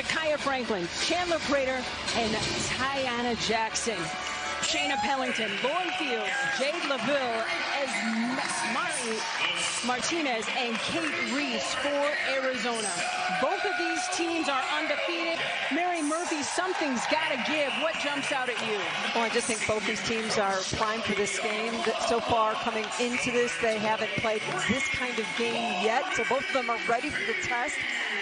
Kaya Franklin, Chandler Prater, and Tiana Jackson. Shayna Pellington, Lauren Fields, Jade LaVille, Esmari Martinez, and Kate Reese for Arizona. Both of these teams are undefeated. Mary Murphy, something's got to give. What jumps out at you? Well, I just think both these teams are primed for this game. So far, coming into this, they haven't played this kind of game yet. So both of them are ready for the test,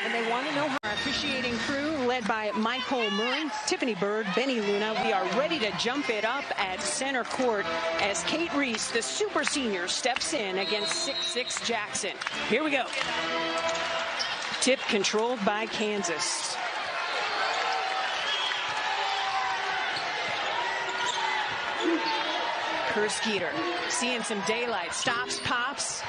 and they want to know how. Our officiating crew, led by Michael Murray, Tiffany Bird, Benny Luna, we are ready to jump it up at center court as Kate Reese, the super senior, steps in against 6'6" Jackson. Here we go. Tip controlled by Kansas. Kerskeeter seeing some daylight, stops, pops,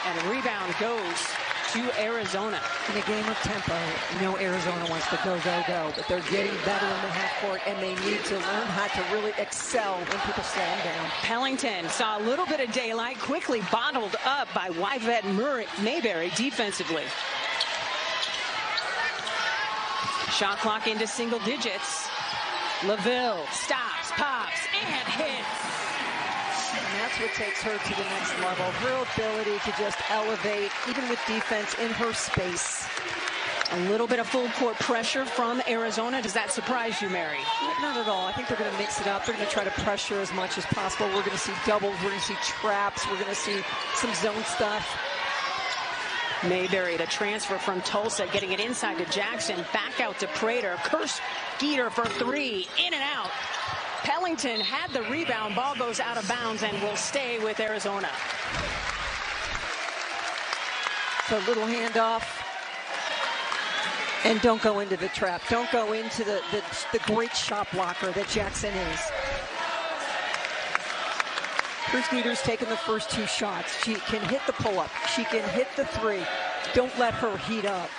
and a rebound goes to Arizona. In a game of tempo, you know Arizona wants to go, go, go, but they're getting better in the half court, and they need to learn how to really excel when people slow them down. Pellington saw a little bit of daylight, quickly bottled up by Yvette Mayberry defensively. Shot clock into single digits. LaVille stops, pops, and hits. And that's what takes her to the next level. Her ability to just elevate, even with defense in her space. A little bit of full court pressure from Arizona. Does that surprise you, Mary? Not at all. I think they're going to mix it up. They're going to try to pressure as much as possible. We're going to see doubles. We're going to see traps. We're going to see some zone stuff. Mayberry, the transfer from Tulsa, getting it inside to Jackson. Back out to Prater. Kerskeeter for three. In and out. Pellington had the rebound. Ball goes out of bounds and will stay with Arizona. So little handoff. And don't go into the trap. Don't go into the great shot blocker that Jackson is. Kerskeeter's taken the first two shots. She can hit the pull-up. She can hit the three. Don't let her heat up.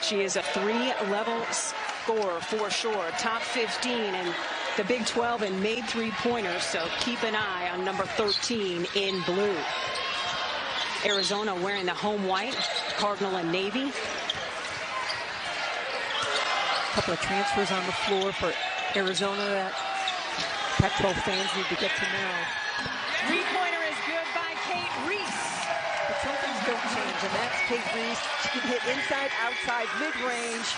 She is a three-level scorer for sure. Top 15 in the Big 12 and made three-pointers, so keep an eye on number 13 in blue. Arizona wearing the home white, Cardinal and Navy. A couple of transfers on the floor for Arizona that Pac-12 fans need to get to know. Three-pointer is good by Kate Reese. But some things don't change, and that's Kate Reese. She can hit inside, outside, mid-range.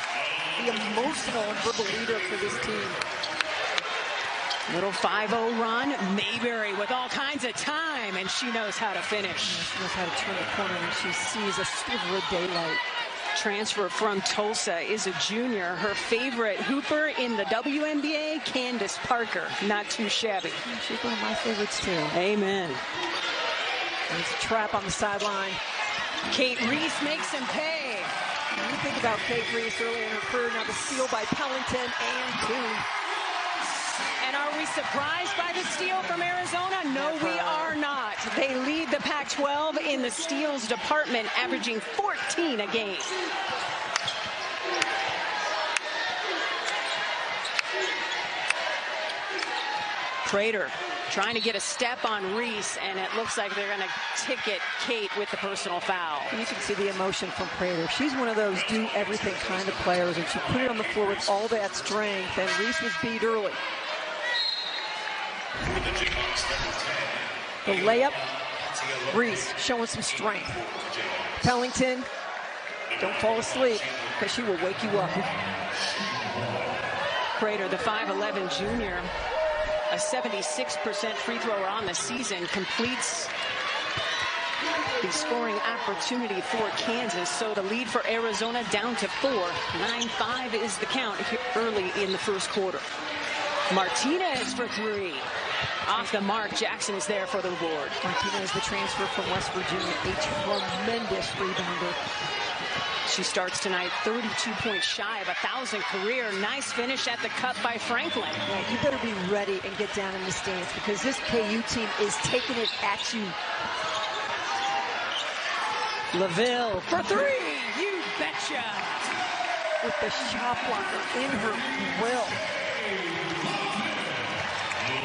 The emotional and verbal leader for this team. Little 5-0 run. Mayberry with all kinds of time, and she knows how to finish. She knows how to turn the corner when she sees a sliver of daylight. Transfer from Tulsa is a junior. Her favorite hooper in the WNBA, Candace Parker. Not too shabby. She's one of my favorites, too. Amen. There's a trap on the sideline. Kate Reese makes him pay. When you think about Kate Reese early in her career, now the steal by Pellington and two. And are we surprised by the steal from Arizona? No, we are not. They lead the Pac-12 in the steals department, averaging 14 a game. Prater trying to get a step on Reese, and it looks like they're going to ticket Kate with the personal foul. You can see the emotion from Prater. She's one of those do-everything kind of players, and she put it on the floor with all that strength, and Reese was beat early. The layup, Reese showing some strength. Pellington, don't fall asleep, because she will wake you up. Prater, the 5'11 junior, a 76% free thrower on the season, completes the scoring opportunity for Kansas. So the lead for Arizona down to 4. 9-5 is the count early in the first quarter. Martinez for three. Off the mark, Jackson's there for the board. Martinez, the transfer from West Virginia, a tremendous rebounder. She starts tonight 32 points shy of 1,000 career. Nice finish at the cup by Franklin. Yeah, you better be ready and get down in the stands, because this KU team is taking it at you. LaVille for three. You betcha. With the shot blocker in her will.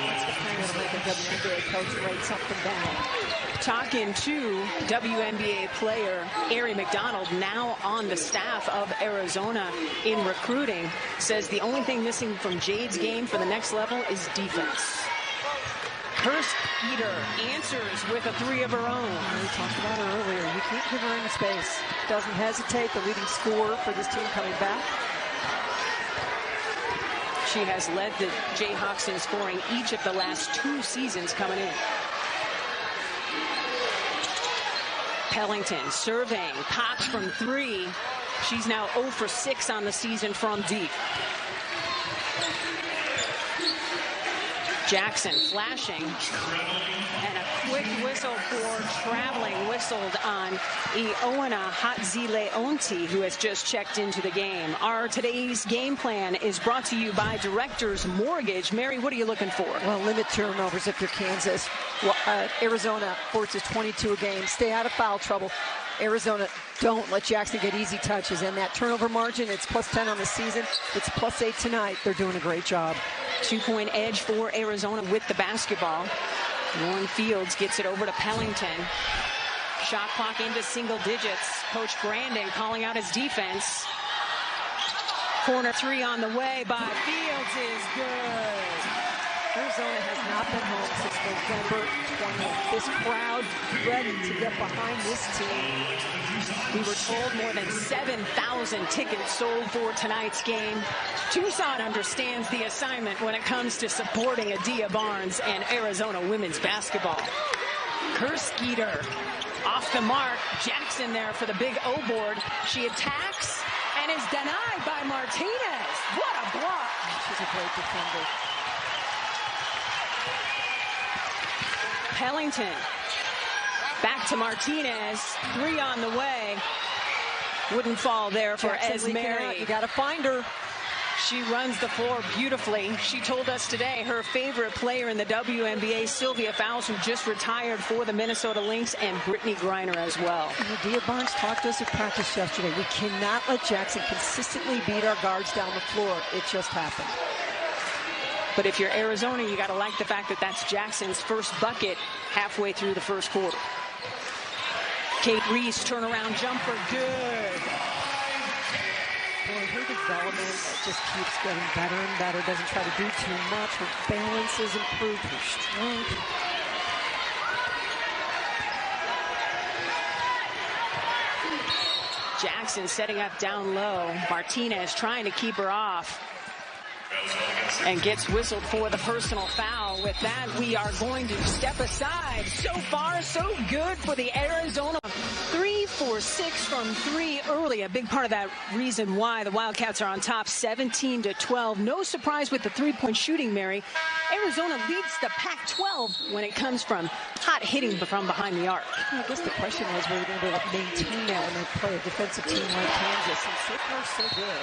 That's what kind of make a WNBA coach write something down. Talking to WNBA player Aari McDonald, now on the staff of Arizona in recruiting, says the only thing missing from Jade's game for the next level is defense. Hurst-Eater answers with a three of her own. We talked about her earlier. You can't give her any space. Doesn't hesitate. The leading scorer for this team coming back. She has led the Jayhawks in scoring each of the last 2 seasons coming in. Pellington surveying, pops from 3. She's now 0 for 6 on the season from deep. Jackson flashing, and a quick whistle for traveling whistled on Ioana Hatzileonti, who has just checked into the game. Our today's game plan is brought to you by Directors Mortgage. Mary, what are you looking for? Well, limit turnovers if you're Kansas. Well, Arizona forces 22 a game. Stay out of foul trouble. Arizona, don't let Jackson get easy touches. And that turnover margin, it's +10 on the season. It's +8 tonight. They're doing a great job. 2-point edge for Arizona with the basketball. Lauren Fields gets it over to Pellington. Shot clock into single digits. Coach Brandon calling out his defense. Corner 3 on the way by Fields is good. Arizona has not been home since November 20th. This crowd ready to get behind this team. We were told more than 7,000 tickets sold for tonight's game. Tucson understands the assignment when it comes to supporting Adia Barnes and Arizona women's basketball. Hurst-Eater off the mark. Jackson there for the big O board. She attacks and is denied by Martinez. What a block. She's a great defender. Pellington back to Martinez. 3 on the way. Wouldn't fall there for Esmeri. You got to find her. She runs the floor beautifully. She told us today her favorite player in the WNBA, Sylvia Fowles, who just retired for the Minnesota Lynx, and Brittany Griner as well. Adia Barnes talked to us at practice yesterday. We cannot let Jackson consistently beat our guards down the floor. It just happened. But if you're Arizona, you got to like the fact that that's Jackson's first bucket halfway through the first quarter. Kate Reese, turnaround jumper, good. Boy, her development just keeps getting better and better. Doesn't try to do too much. Her balance is improved. Her strength. Jackson setting up down low. Martinez trying to keep her off. And gets whistled for the personal foul. With that, we are going to step aside. So far, so good for the Arizona. 3 for 6 from 3 early. A big part of that reason why the Wildcats are on top, 17-12. No surprise with the three-point shooting, Mary. Arizona leads the Pac-12 when it comes from hot hitting from behind the arc. I guess the question was, were they going to be able to maintain that when they play a defensive team like Kansas? And so far, so good.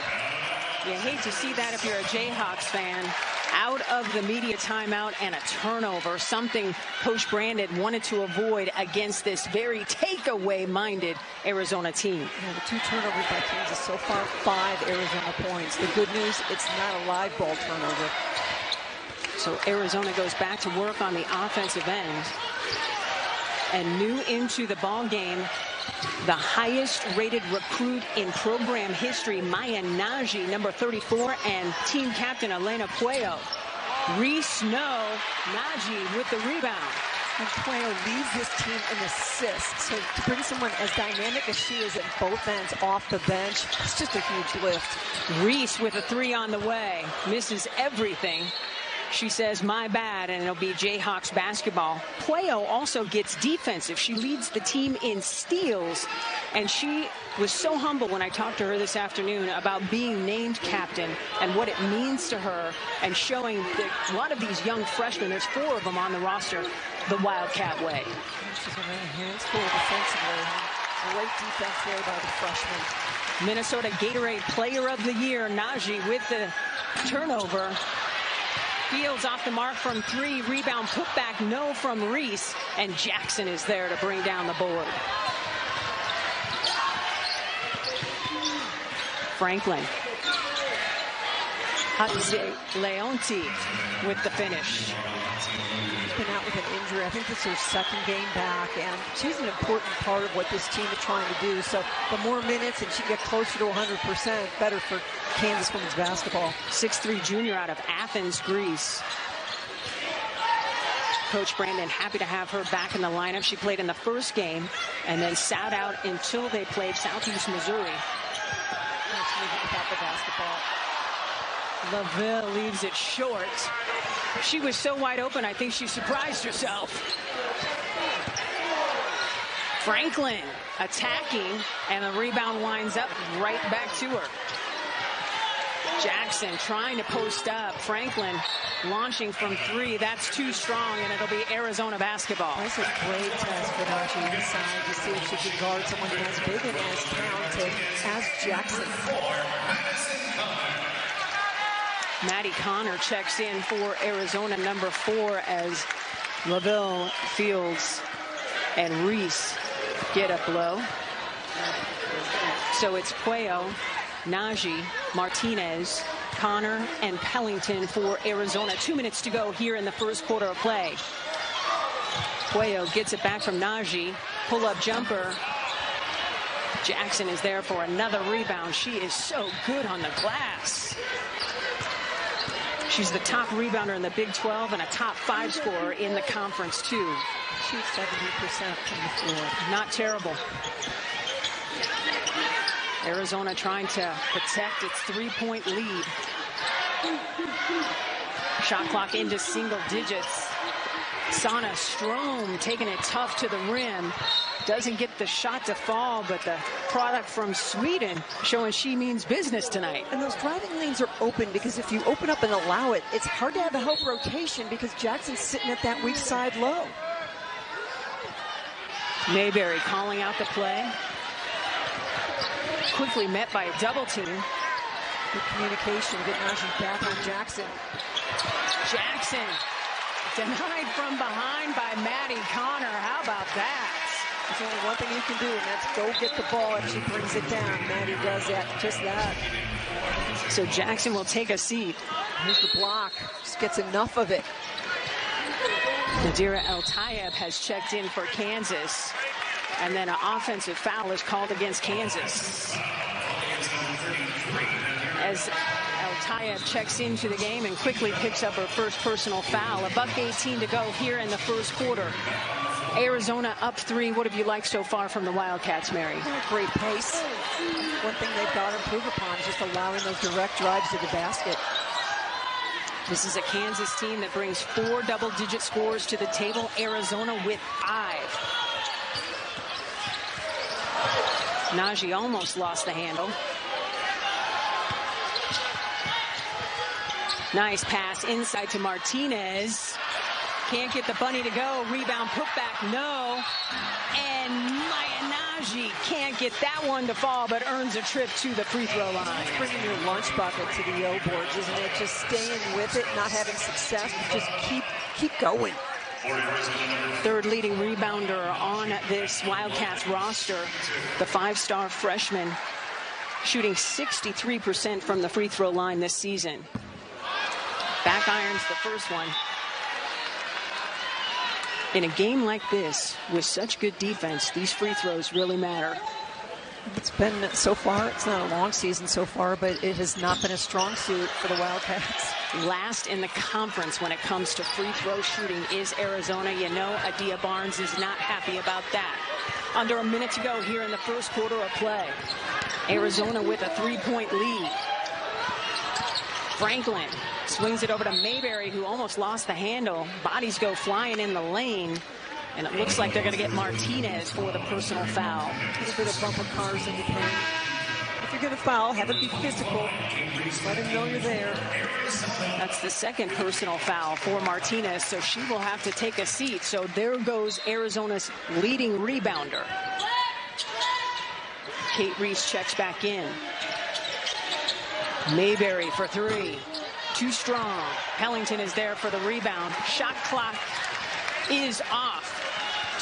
You hate to see that if you're a Jayhawks fan. Out of the media timeout and a turnover, something Coach Brandon wanted to avoid against this very takeaway-minded Arizona team. Yeah, the 2 turnovers by Kansas so far, 5 Arizona points. The good news, it's not a live ball turnover. So Arizona goes back to work on the offensive end. And new into the ball game, the highest rated recruit in program history, Maya Nnaji, number 34, and team captain Elena Puello. Reese Snow, Nnaji with the rebound. And Puello leads this team in assists. So to bring someone as dynamic as she is at both ends off the bench, it's just a huge lift. Reese with a 3 on the way. Misses everything. She says, my bad, and it'll be Jayhawks basketball. Puello also gets defensive. She leads the team in steals, and she was so humble when I talked to her this afternoon about being named captain and what it means to her, and showing that a lot of these young freshmen, there's 4 of them on the roster, the Wildcat way. She's got her hands full defensively. Great defense there by the freshman. Minnesota Gatorade Player of the Year, Nnaji with the turnover. Fields off the mark from 3. Rebound put back, no from Reese. And Jackson is there to bring down the board. Franklin. Hadze Leonti with the finish. She's been out with an injury. I think this is her second game back, and she's an important part of what this team is trying to do. So the more minutes and she can get closer to 100%, better for Kansas women's basketball. 6'3" junior out of Athens, Greece. Coach Brandon happy to have her back in the lineup. She played in the first game and then sat out until they played Southeast Missouri. Let's move it without the basketball. LaVille leaves it short. She was so wide open, I think she surprised herself. Franklin attacking, and the rebound winds up right back to her. Jackson trying to post up. Franklin launching from three. That's too strong, and it'll be Arizona basketball. That's a great test for Najee inside to see if she can guard someone as big and as talented as Jackson. Maddie Connor checks in for Arizona, number 4, as LaVille, Fields, and Reese get up low. So it's Pueyo, Najee, Martinez, Connor, and Pellington for Arizona. 2 minutes to go here in the first quarter of play. Pueyo gets it back from Najee. Pull-up jumper. Jackson is there for another rebound. She is so good on the glass. She's the top rebounder in the Big 12 and a top 5 scorer in the conference, too. Shoots 70% from the floor. Not terrible. Arizona trying to protect its 3-point lead. Shot clock into single digits. Sana Strom taking it tough to the rim. Doesn't get the shot to fall, but the product from Sweden showing she means business tonight. And those driving lanes are open, because if you open up and allow it, it's hard to have a help rotation because Jackson's sitting at that weak side low. Mayberry calling out the play. Quickly met by a double team. Good communication. Get Najee back on Jackson. Jackson denied from behind by Maddie Connor. How about that? There's only one thing you can do, and that's go get the ball if she brings it down. Maddie does that, just that. So Jackson will take a seat. Here's the block. Just gets enough of it. Nadira El-Tayeb has checked in for Kansas. And then an offensive foul is called against Kansas. As El-Tayeb checks into the game and quickly picks up her first personal foul. $1:18 to go here in the first quarter. Arizona up 3. What have you liked so far from the Wildcats, Mary? Great pace. One thing they've got to improve upon is just allowing those direct drives to the basket. This is a Kansas team that brings 4 double-digit scores to the table. Arizona with 5. Najee almost lost the handle. Nice pass inside to Martinez. Can't get the bunny to go. Rebound, put back, no. And Maya Najee can't get that one to fall, but earns a trip to the free throw line. It's bringing your lunch bucket to the O boards, isn't it? Just staying with it, not having success, but just keep going. Third leading rebounder on this Wildcats roster, the 5-star freshman, shooting 63% from the free throw line this season. Back irons the first one. In a game like this, with such good defense, these free throws really matter. It's been, so far, it's not a long season so far, but it has not been a strong suit for the Wildcats. Last in the conference when it comes to free throw shooting is Arizona. You know, Adia Barnes is not happy about that. Under a minute to go here in the first quarter of play. Arizona with a 3-point lead. Franklin swings it over to Mayberry, who almost lost the handle. Bodies go flying in the lane. And it looks like they're going to get Martinez for the personal foul. A little bit of bumper cars in the paint. If you're going to foul, have it be physical. Let him know you're there. That's the second personal foul for Martinez, so she will have to take a seat. So there goes Arizona's leading rebounder. Kate Reese checks back in. Mayberry for 3. Too strong. Pellington is there for the rebound. Shot clock is off.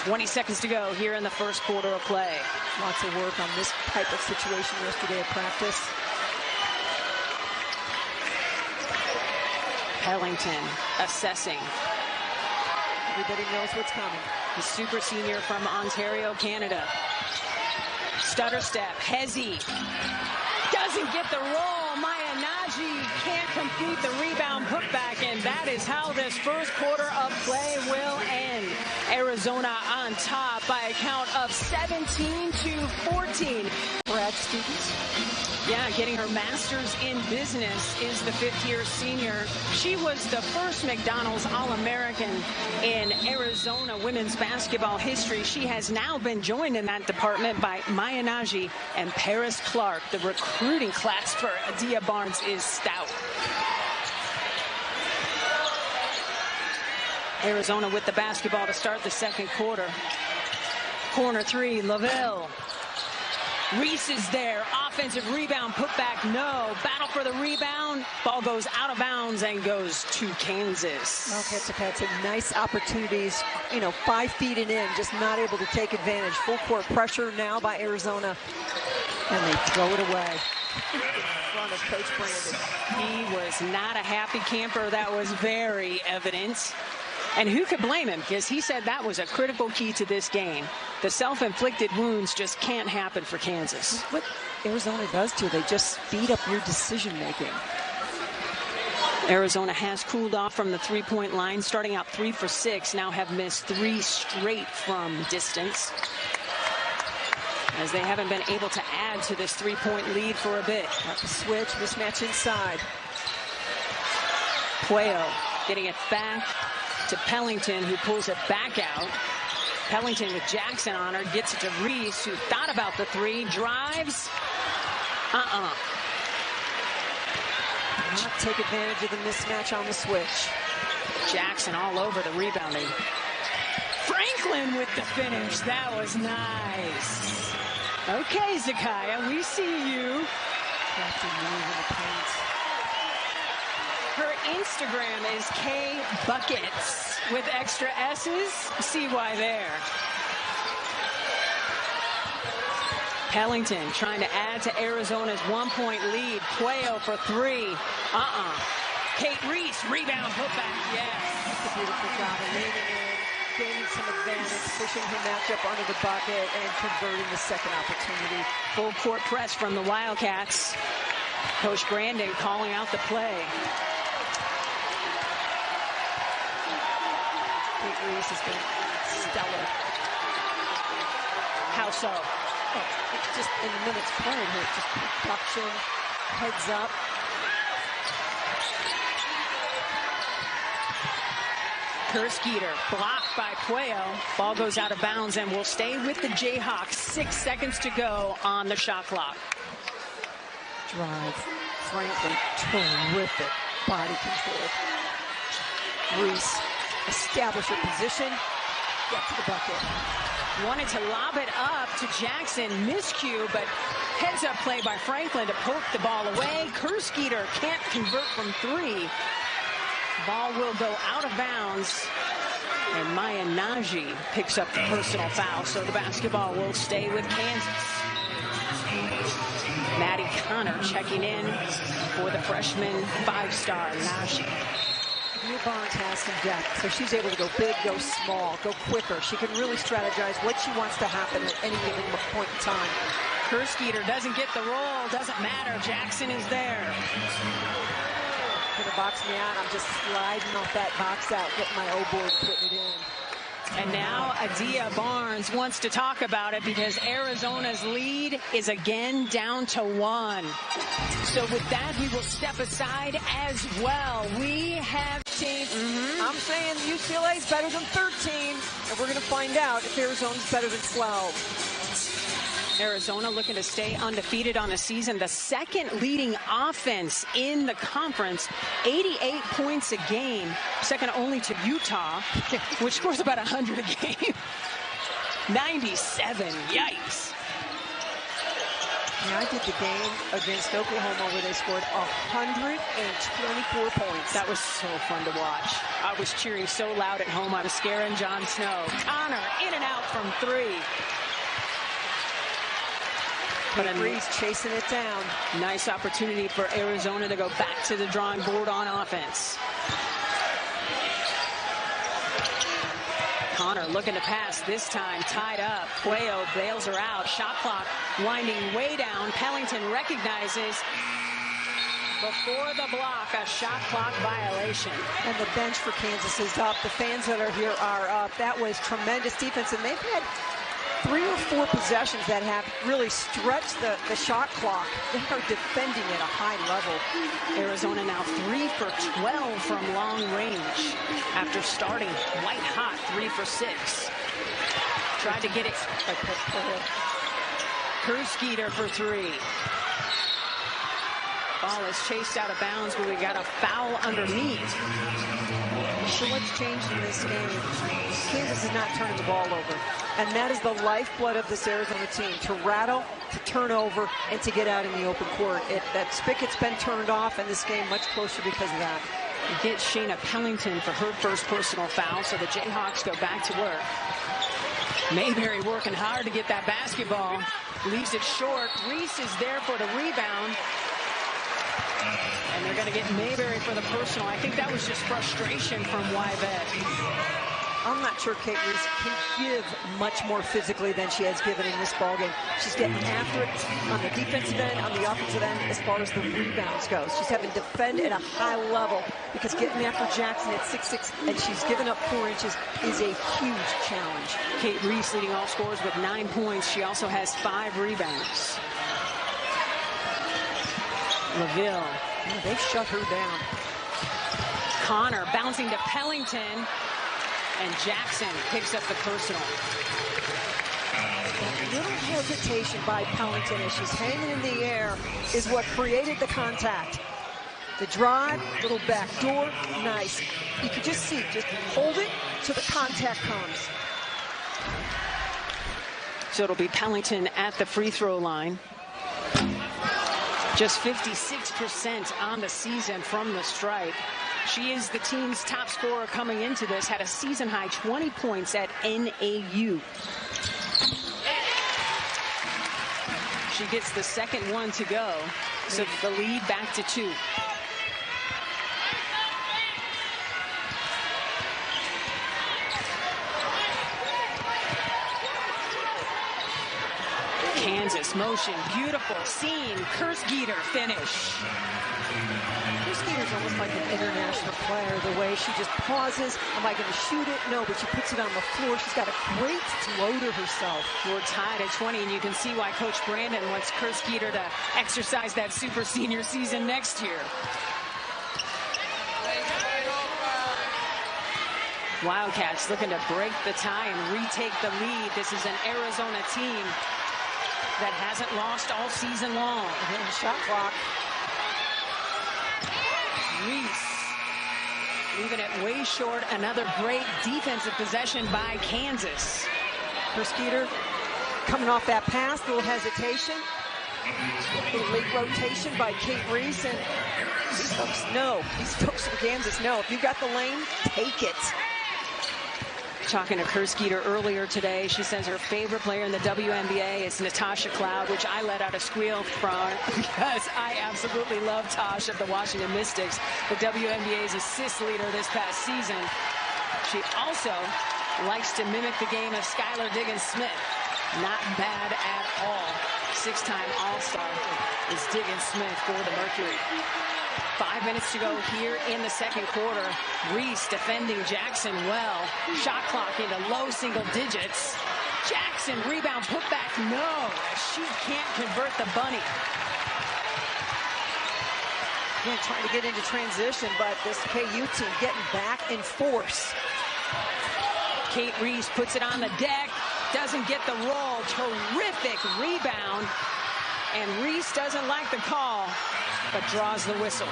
20 seconds to go here in the first quarter of play. Lots of work on this type of situation yesterday at practice. Pellington assessing. Everybody knows what's coming. The super senior from Ontario, Canada. Stutter step. Hezi doesn't get the roll. Maya Naji can't complete the rebound putback, and that is how this first quarter of play will end. Arizona on top by a count of 17-14. Brad Stevens. Yeah, getting her master's in business is the fifth-year senior. She was the first McDonald's All-American in Arizona women's basketball history. She has now been joined in that department by Maya Naji and Paris Clark. The recruiting class for Adia Barnes is stout. Arizona with the basketball to start the second quarter. Corner three, Lavelle. Reese is there. Offensive rebound, put back, no. Battle for the rebound. Ball goes out of bounds and goes to Kansas. Okay, so Pat, nice opportunities, 5 feet and in, just not able to take advantage. Full court pressure now by Arizona, and they throw it away in front of Coach Brandon. He was not a happy camper. That was very evident. And who could blame him? Because he said that was a critical key to this game. The self-inflicted wounds just can't happen for Kansas. What Arizona does to you, they just speed up your decision-making. Arizona has cooled off from the three-point line, starting out 3 for 6, now have missed 3 straight from distance, as they haven't been able to add to this 3-point lead for a bit. Got the switch, mismatch inside. Puello getting it back to Pellington, who pulls it back out. Pellington with Jackson on her, gets it to Reese, who thought about the three, drives. Not take advantage of the mismatch on the switch. Jackson all over the rebounding. Franklin with the finish. That was nice. Okay, Zakiya, we see you. Her Instagram is KBuckets with extra S's. See why there. Pellington trying to add to Arizona's 1-point lead. Puello for 3. Kate Reese, rebound, putback, yes. That's a beautiful job of leaning in, gaining some advantage, pushing her matchup under the bucket, and converting the second opportunity. Full court press from the Wildcats. Coach Brandon calling out the play. Kate Reese has been stellar. How so? Oh, it's just in the minutes played, her just production, heads up. Kerskeeter blocked by Puello. Ball goes out of bounds and will stay with the Jayhawks. 6 seconds to go on the shot clock. Drive. Franklin, terrific body control. Reese, establish her position, get to the bucket. Wanted to lob it up to Jackson, miscue, but heads up play by Franklin to poke the ball away. Kerskeeter can't convert from 3. Ball will go out of bounds, and Maya Naji picks up the personal foul, so the basketball will stay with Kansas. Maddie Connor checking in for the freshman 5-star Naji. New Barnes has some depth, so she's able to go big, go small, go quicker. She can really strategize what she wants to happen at any given point in time. Kerskeeter doesn't get the roll, doesn't matter. Jackson is there. Gonna box me out. I'm just sliding off that box out, getting my O-board, putting it in. And now Adia Barnes wants to talk about it because Arizona's lead is again down to 1. So with that, we will step aside as well. We have seen... I'm saying UCLA is better than 13, and we're going to find out if Arizona's better than 12. Arizona looking to stay undefeated on the season. The second leading offense in the conference, 88 points a game, second only to Utah, which scores about 100 a game. 97, yikes. Yeah, I did the game against Oklahoma where they scored 124 points. That was so fun to watch. I was cheering so loud at home, I was scaring Jon Snow. Connor in and out from 3. But Reese chasing it down. Nice opportunity for Arizona to go back to the drawing board on offense. Connor looking to pass, this time tied up. Cuello bails her out. Shot clock winding way down. Pellington recognizes before the block a shot clock violation. And the bench for Kansas is up. The fans that are here are up. That was tremendous defense, and they've had 3 or 4 possessions that have really stretched the shot clock. They are defending at a high level. Arizona now 3 for 12 from long range after starting white hot 3 for 6. Tried to get it. Kersgeter for 3. Ball is chased out of bounds, but we got a foul underneath. So what's changed in this game? Kansas is not turning the ball over. And that is the lifeblood of this Arizona team. To rattle, to turn over, and to get out in the open court. That spigot's been turned off, and this game much closer because of that. We get Shayna Pellington for her first personal foul, so the Jayhawks go back to work. Mayberry working hard to get that basketball. Leaves it short. Reese is there for the rebound. And they're going to get Mayberry for the personal. I think that was just frustration from Wyvette. I'm not sure Kate Reese can give much more physically than she has given in this ballgame. She's getting after it on the defensive end, on the offensive end, as far as the rebounds go. She's having to defend at a high level because getting after Jackson at 6'6", and she's given up 4 inches, is a huge challenge. Kate Reese leading all scorers with 9 points. She also has 5 rebounds. LaVille. Yeah, they've shut her down. Connor bouncing to Pellington, and Jackson picks up the personal. A little hesitation by Pellington as she's hanging in the air is what created the contact. The drive, little back door, nice. You can just see, just hold it till the contact comes. So it'll be Pellington at the free throw line. Just 56% on the season from the stripe. She is the team's top scorer coming into this, had a season-high 20 points at NAU. She gets the second one to go, so the lead back to 2. Kansas motion, beautiful seam, Kersgeter finish. Kersgeter's almost like an international player, the way she just pauses. Am I going to shoot it? No, but she puts it on the floor. She's got a great flow to herself. We're tied at 20, and you can see why Coach Brandon wants Kersgeter to exercise that super senior season next year. Wildcats looking to break the tie and retake the lead. This is an Arizona team that hasn't lost all season long. Shot clock. Reese leaving it way short. Another great defensive possession by Kansas. Kersgeter coming off that pass, little hesitation. A little late rotation by Kate Reese, and these folks know. These folks from Kansas know. If you've got the lane, take it. Talking to Kersgeter earlier today, she says her favorite player in the WNBA is Natasha Cloud, which I let out a squeal from because I absolutely love Tosh of the Washington Mystics, the WNBA's assist leader this past season. She also likes to mimic the game of Skylar Diggins-Smith. Not bad at all. 6-time All-Star is Diggins-Smith for the Mercury. 5 minutes to go here in the second quarter. Reese defending Jackson well. Shot clock into low single digits. Jackson rebound, put back, no. She can't convert the bunny. Again, trying to get into transition, but this KU team getting back in force. Kate Reese puts it on the deck. Doesn't get the roll. Terrific rebound. And Reese doesn't like the call, but draws the whistle.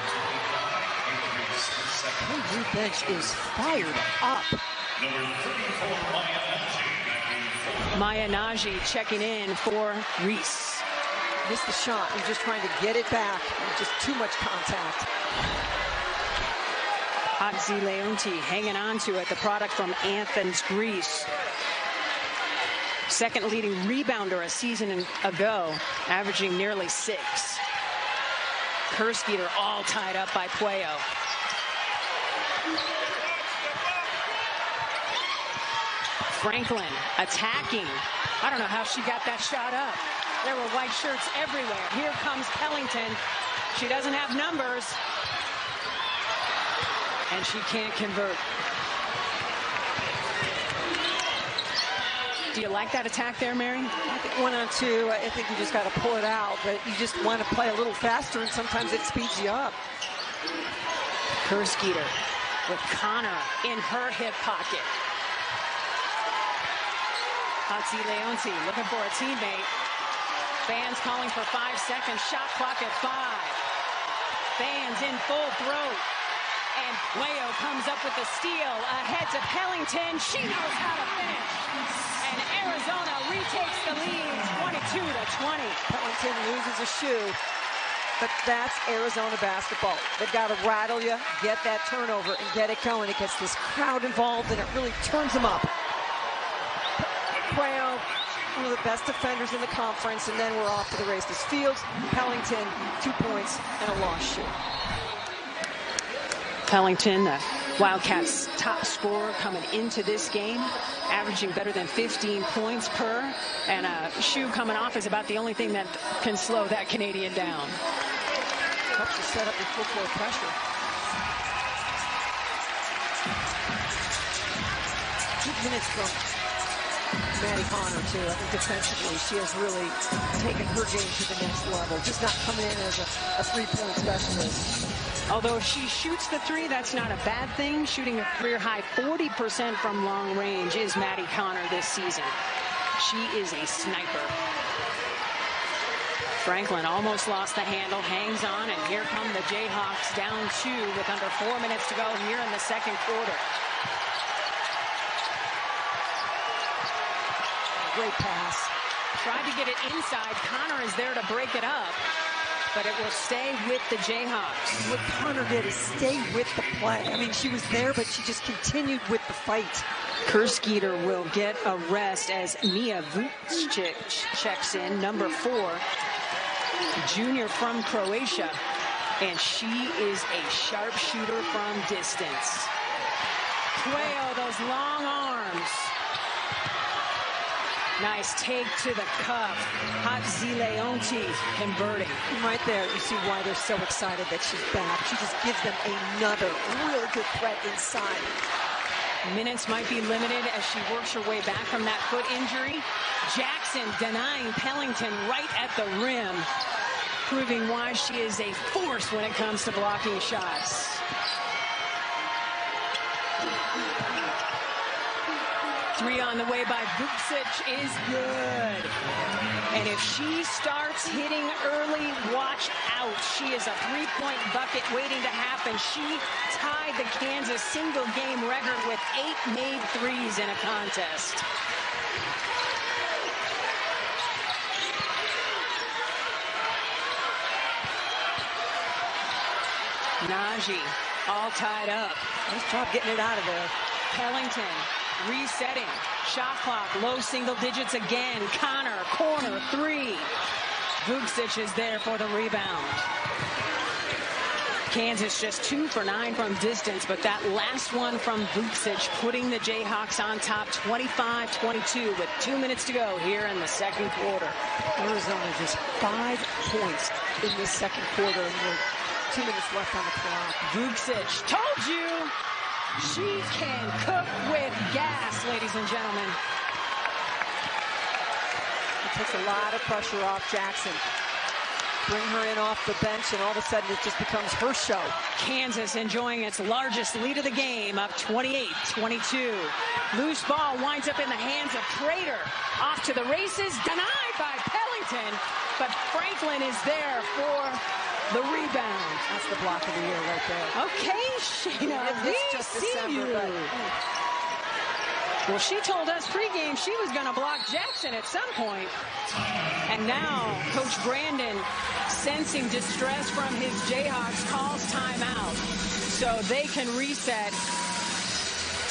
KU bench is fired up. Maya Nagy checking in for Reese. Missed the shot and just trying to get it back. Just too much contact. Otzi Leonti hanging on to it, the product from Athens, Greece. second leading rebounder a season ago, averaging nearly 6. Kerskeeter all tied up by Puello. Franklin attacking. I don't know how she got that shot up. There were white shirts everywhere. Here comes Pellington. She doesn't have numbers. And she can't convert. Do you like that attack there, Mary? I think 1-on-2, I think you just got to pull it out, but you just want to play a little faster, and sometimes it speeds you up. Kerskeeter with Connor in her hip pocket. Hatzi Leonti looking for a teammate. Fans calling for 5 seconds. Shot clock at 5. Fans in full throat. And Puello comes up with the steal. Ahead to Pellington. She knows how to finish. And Arizona retakes the lead 22-20. Pellington loses a shoe. But that's Arizona basketball. They've got to rattle you, get that turnover, and get it going. It gets this crowd involved, and it really turns them up. Puello, one of the best defenders in the conference, and then we're off to the races. Fields, Pellington, 2 points, and a lost shoe. Pellington, the Wildcats' top scorer coming into this game, averaging better than 15 points per, and a shoe coming off is about the only thing that can slow that Canadian down. Helps you set up your full floor pressure. Good minutes from Maddie Connor, too. I think defensively she has really taken her game to the next level. Just not coming in as a three-point specialist. Although if she shoots the three, that's not a bad thing. Shooting a career-high 40% from long range is Maddie Connor this season. She is a sniper. Franklin almost lost the handle, hangs on, and here come the Jayhawks down 2 with under 4 minutes to go here in the second quarter. Great pass. Tried to get it inside. Connor is there to break it up, but it will stay with the Jayhawks. What Connor did is stay with the play. I mean, she was there, but she just continued with the fight. Kerskeeter will get a rest as Mia Vucic checks in, number 4, junior from Croatia, and she is a sharpshooter from distance. Puello, those long arms. Nice take to the cup. Hatzi Leonti converting. Right there, you see why they're so excited that she's back. She just gives them another really good threat inside. Minutes might be limited as she works her way back from that foot injury. Jackson denying Pellington right at the rim, proving why she is a force when it comes to blocking shots. Three on the way by Vucic is good. And if she starts hitting early, watch out. She is a three-point bucket waiting to happen. She tied the Kansas single-game record with 8 made threes in a contest. Naji all tied up. Nice job getting it out of there. Pellington resetting. Shot clock, low single digits again. Connor, corner, 3. Vucic is there for the rebound. Kansas just 2 for 9 from distance, but that last one from Vucic putting the Jayhawks on top 25-22 with 2 minutes to go here in the second quarter. Arizona just 5 points in this second quarter, and with 2 minutes left on the clock. Vucic, told you! She can cook with gas, ladies and gentlemen. It takes a lot of pressure off Jackson. Bring her in off the bench, and all of a sudden it just becomes her show. Kansas enjoying its largest lead of the game, up 28-22. Loose ball winds up in the hands of Prater. Off to the races, denied by Pellington, but Franklin is there for the rebound. That's the block of the year right there. Okay, Shayna, we just see December, you. but, Well, she told us pregame she was going to block Jackson at some point. And now Coach Brandon, sensing distress from his Jayhawks, calls timeout so they can reset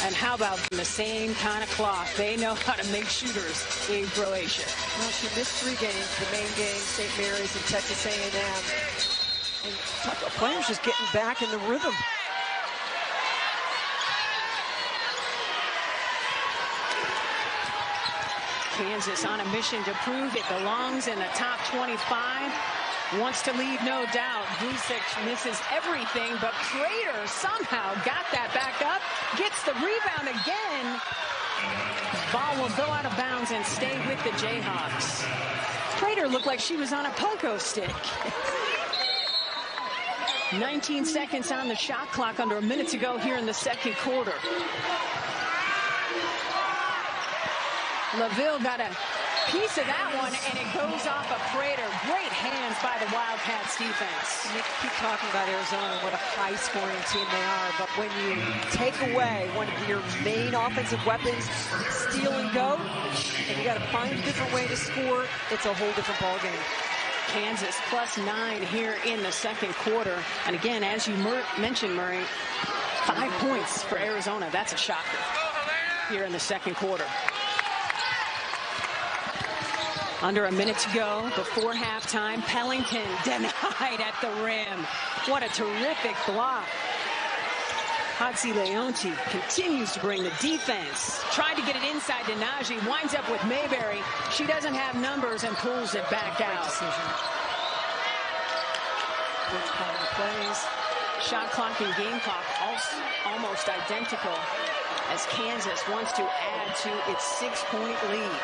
And how about the same kind of clock? They know how to make shooters in Croatia. Well, she missed 3 games, the main game, St. Mary's and Texas A&M. And the players just getting back in the rhythm. Kansas on a mission to prove it belongs in the top 25. Wants to lead, no doubt. Vucic misses everything, but Prater somehow got that back up, gets the rebound again. Ball will go out of bounds and stay with the Jayhawks. Prater looked like she was on a pogo stick. 19 seconds on the shot clock, under a minute to go here in the second quarter. LaVille got a piece of that one, and it goes off of Prater. Great hands by the Wildcats defense. You keep talking about Arizona and what a high-scoring team they are, but when you take away one of your main offensive weapons, steal and go, and you got to find a different way to score, it's a whole different ballgame. Kansas +9 here in the second quarter. And again, as you mentioned, Murray, 5 points for Arizona. That's a shocker here in the second quarter. Under a minute to go before halftime. Pellington denied at the rim. What a terrific block. Hatzi Leonti continues to bring the defense. Tried to get it inside to Naji. Winds up with Mayberry. She doesn't have numbers and pulls it back out. Good calling the plays. Shot clock and game clock almost identical as Kansas wants to add to its 6-point lead.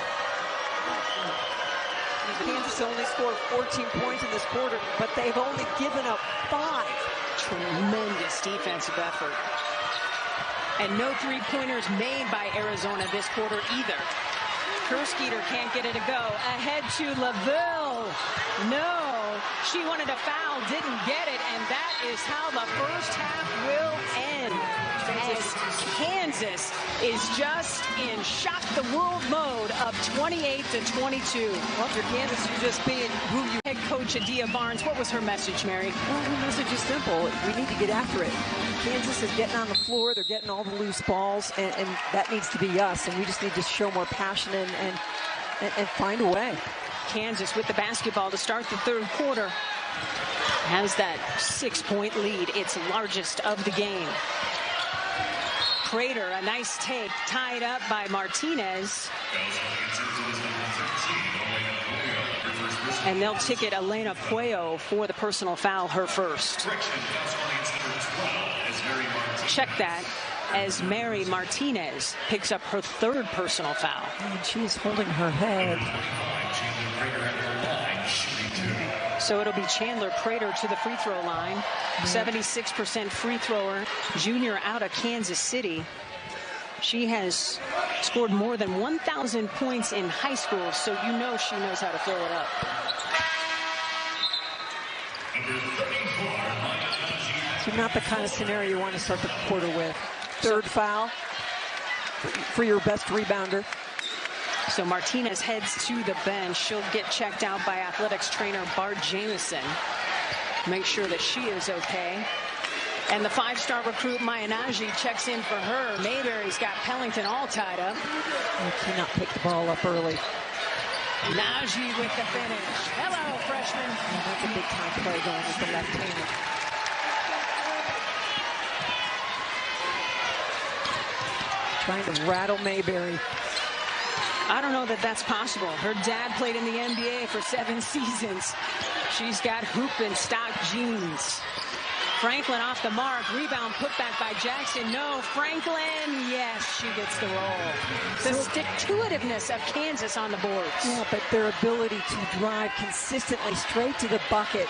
Kansas only scored 14 points in this quarter, but they've only given up 5. Tremendous defensive effort. And no three-pointers made by Arizona this quarter either. Kerskeeter can't get it to go. Ahead to LaVille. No, she wanted a foul, didn't get it, and that is how the first half will end. As Kansas is just in shock the world mode of 28-22. Well, if you're Kansas, you're just being who you. Head coach Adia Barnes, what was her message, Mary? Well, her message is simple. We need to get after it. Kansas is getting on the floor. They're getting all the loose balls, and that needs to be us. And we just need to show more passion and find a way. Kansas with the basketball to start the third quarter has that 6-point lead, its largest of the game. Prater, a nice take, tied up by Martinez. And they'll ticket Elena Puello for the personal foul, her first. Check that as Mary Martinez picks up her third personal foul. And she's holding her head. So it'll be Chandler Prater to the free throw line. 76% free thrower, junior out of Kansas City. She has scored more than 1,000 points in high school, so you know she knows how to throw it up. So not the kind of scenario you want to start the quarter with. Third foul for your best rebounder. So Martinez heads to the bench. She'll get checked out by athletics trainer Bart Jamison. Make sure that she is okay. And the 5-star recruit Mayanaji checks in for her. Mayberry's got Pellington all tied up. You cannot pick the ball up early. Naji with the finish. Hello, freshman. Yeah, that's a big time play going with the left hand. Trying to rattle Mayberry. I don't know that that's possible. Her dad played in the NBA for 7 seasons. She's got hoop and stock jeans. Franklin off the mark. Rebound put back by Jackson. No, Franklin. Yes, she gets the roll. The stick-to-itiveness of Kansas on the boards. Yeah, but their ability to drive consistently straight to the bucket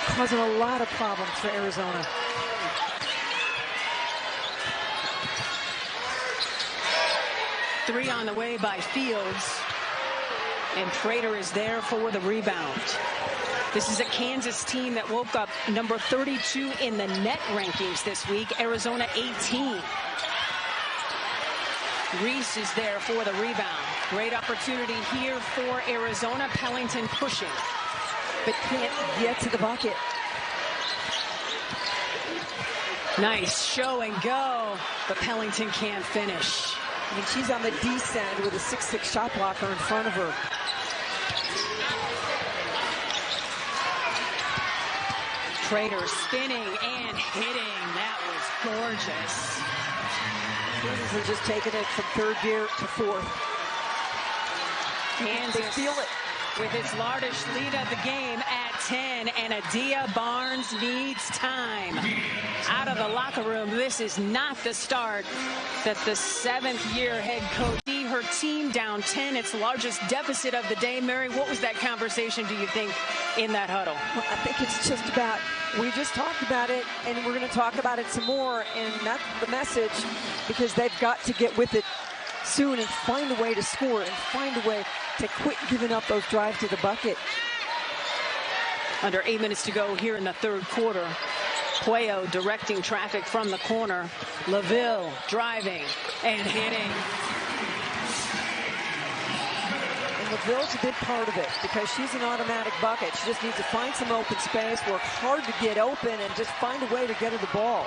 causing a lot of problems for Arizona. Three on the way by Fields. And Prater is there for the rebound. This is a Kansas team that woke up number 32 in the net rankings this week. Arizona 18. Reese is there for the rebound. Great opportunity here for Arizona. Pellington pushing, but can't get to the bucket. Nice show and go, but Pellington can't finish. I mean, she's on the descent with a 6'6" shot blocker in front of her. Prater spinning and hitting. That was gorgeous. Kansas are just taking it from third gear to fourth. Kansas they feel it with its largest lead of the game at 10, and Adia Barnes needs time. Out of the locker room, this is not the start that the seventh-year head coach see her team down 10, its largest deficit of the day. Mary, what was that conversation, do you think, in that huddle? Well, I think it's just about, we just talked about it, and we're going to talk about it some more, and that's the message, because they've got to get with it soon and find a way to score and find a way to quit giving up those drives to the bucket. Under 8 minutes to go here in the third quarter. Pueyo directing traffic from the corner. LaVille driving and hitting. And LaVille's a big part of it because she's an automatic bucket. She just needs to find some open space, work hard to get open, and just find a way to get her the ball.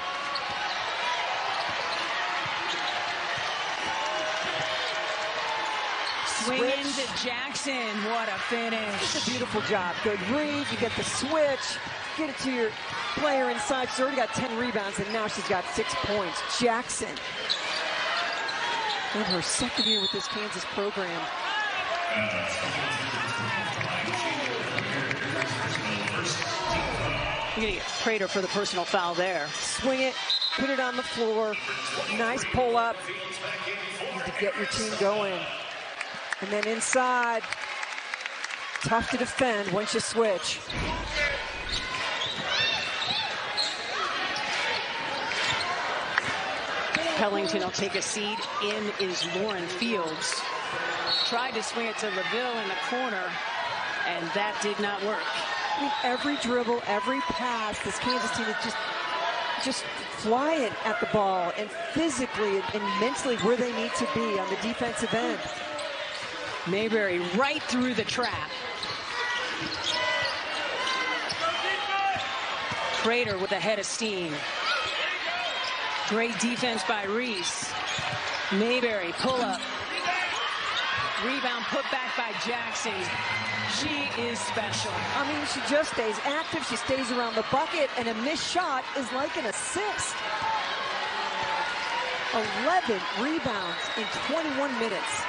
Swing into Jackson. What a finish. It's a beautiful job. Good read. You get the switch. Get it to your player inside. She's already got 10 rebounds, and now she's got 6 points. Jackson. In her second year with this Kansas program. You're going to get Prater for the personal foul there. Swing it. Put it on the floor. Nice pull up. You need to get your team going. And then inside, tough to defend once you switch. Pellington will take a seat. In is Lauren Fields. Tried to swing it to LaVille in the corner, and that did not work. I mean, every dribble, every pass, this Kansas team is just flying at the ball and physically and mentally where they need to be on the defensive end. Mayberry right through the trap. Prater with a head of steam. Great defense by Reese. Mayberry pull up. Rebound put back by Jackson. She is special. I mean, she just stays active. She stays around the bucket, and a missed shot is like an assist. 11 rebounds in 21 minutes.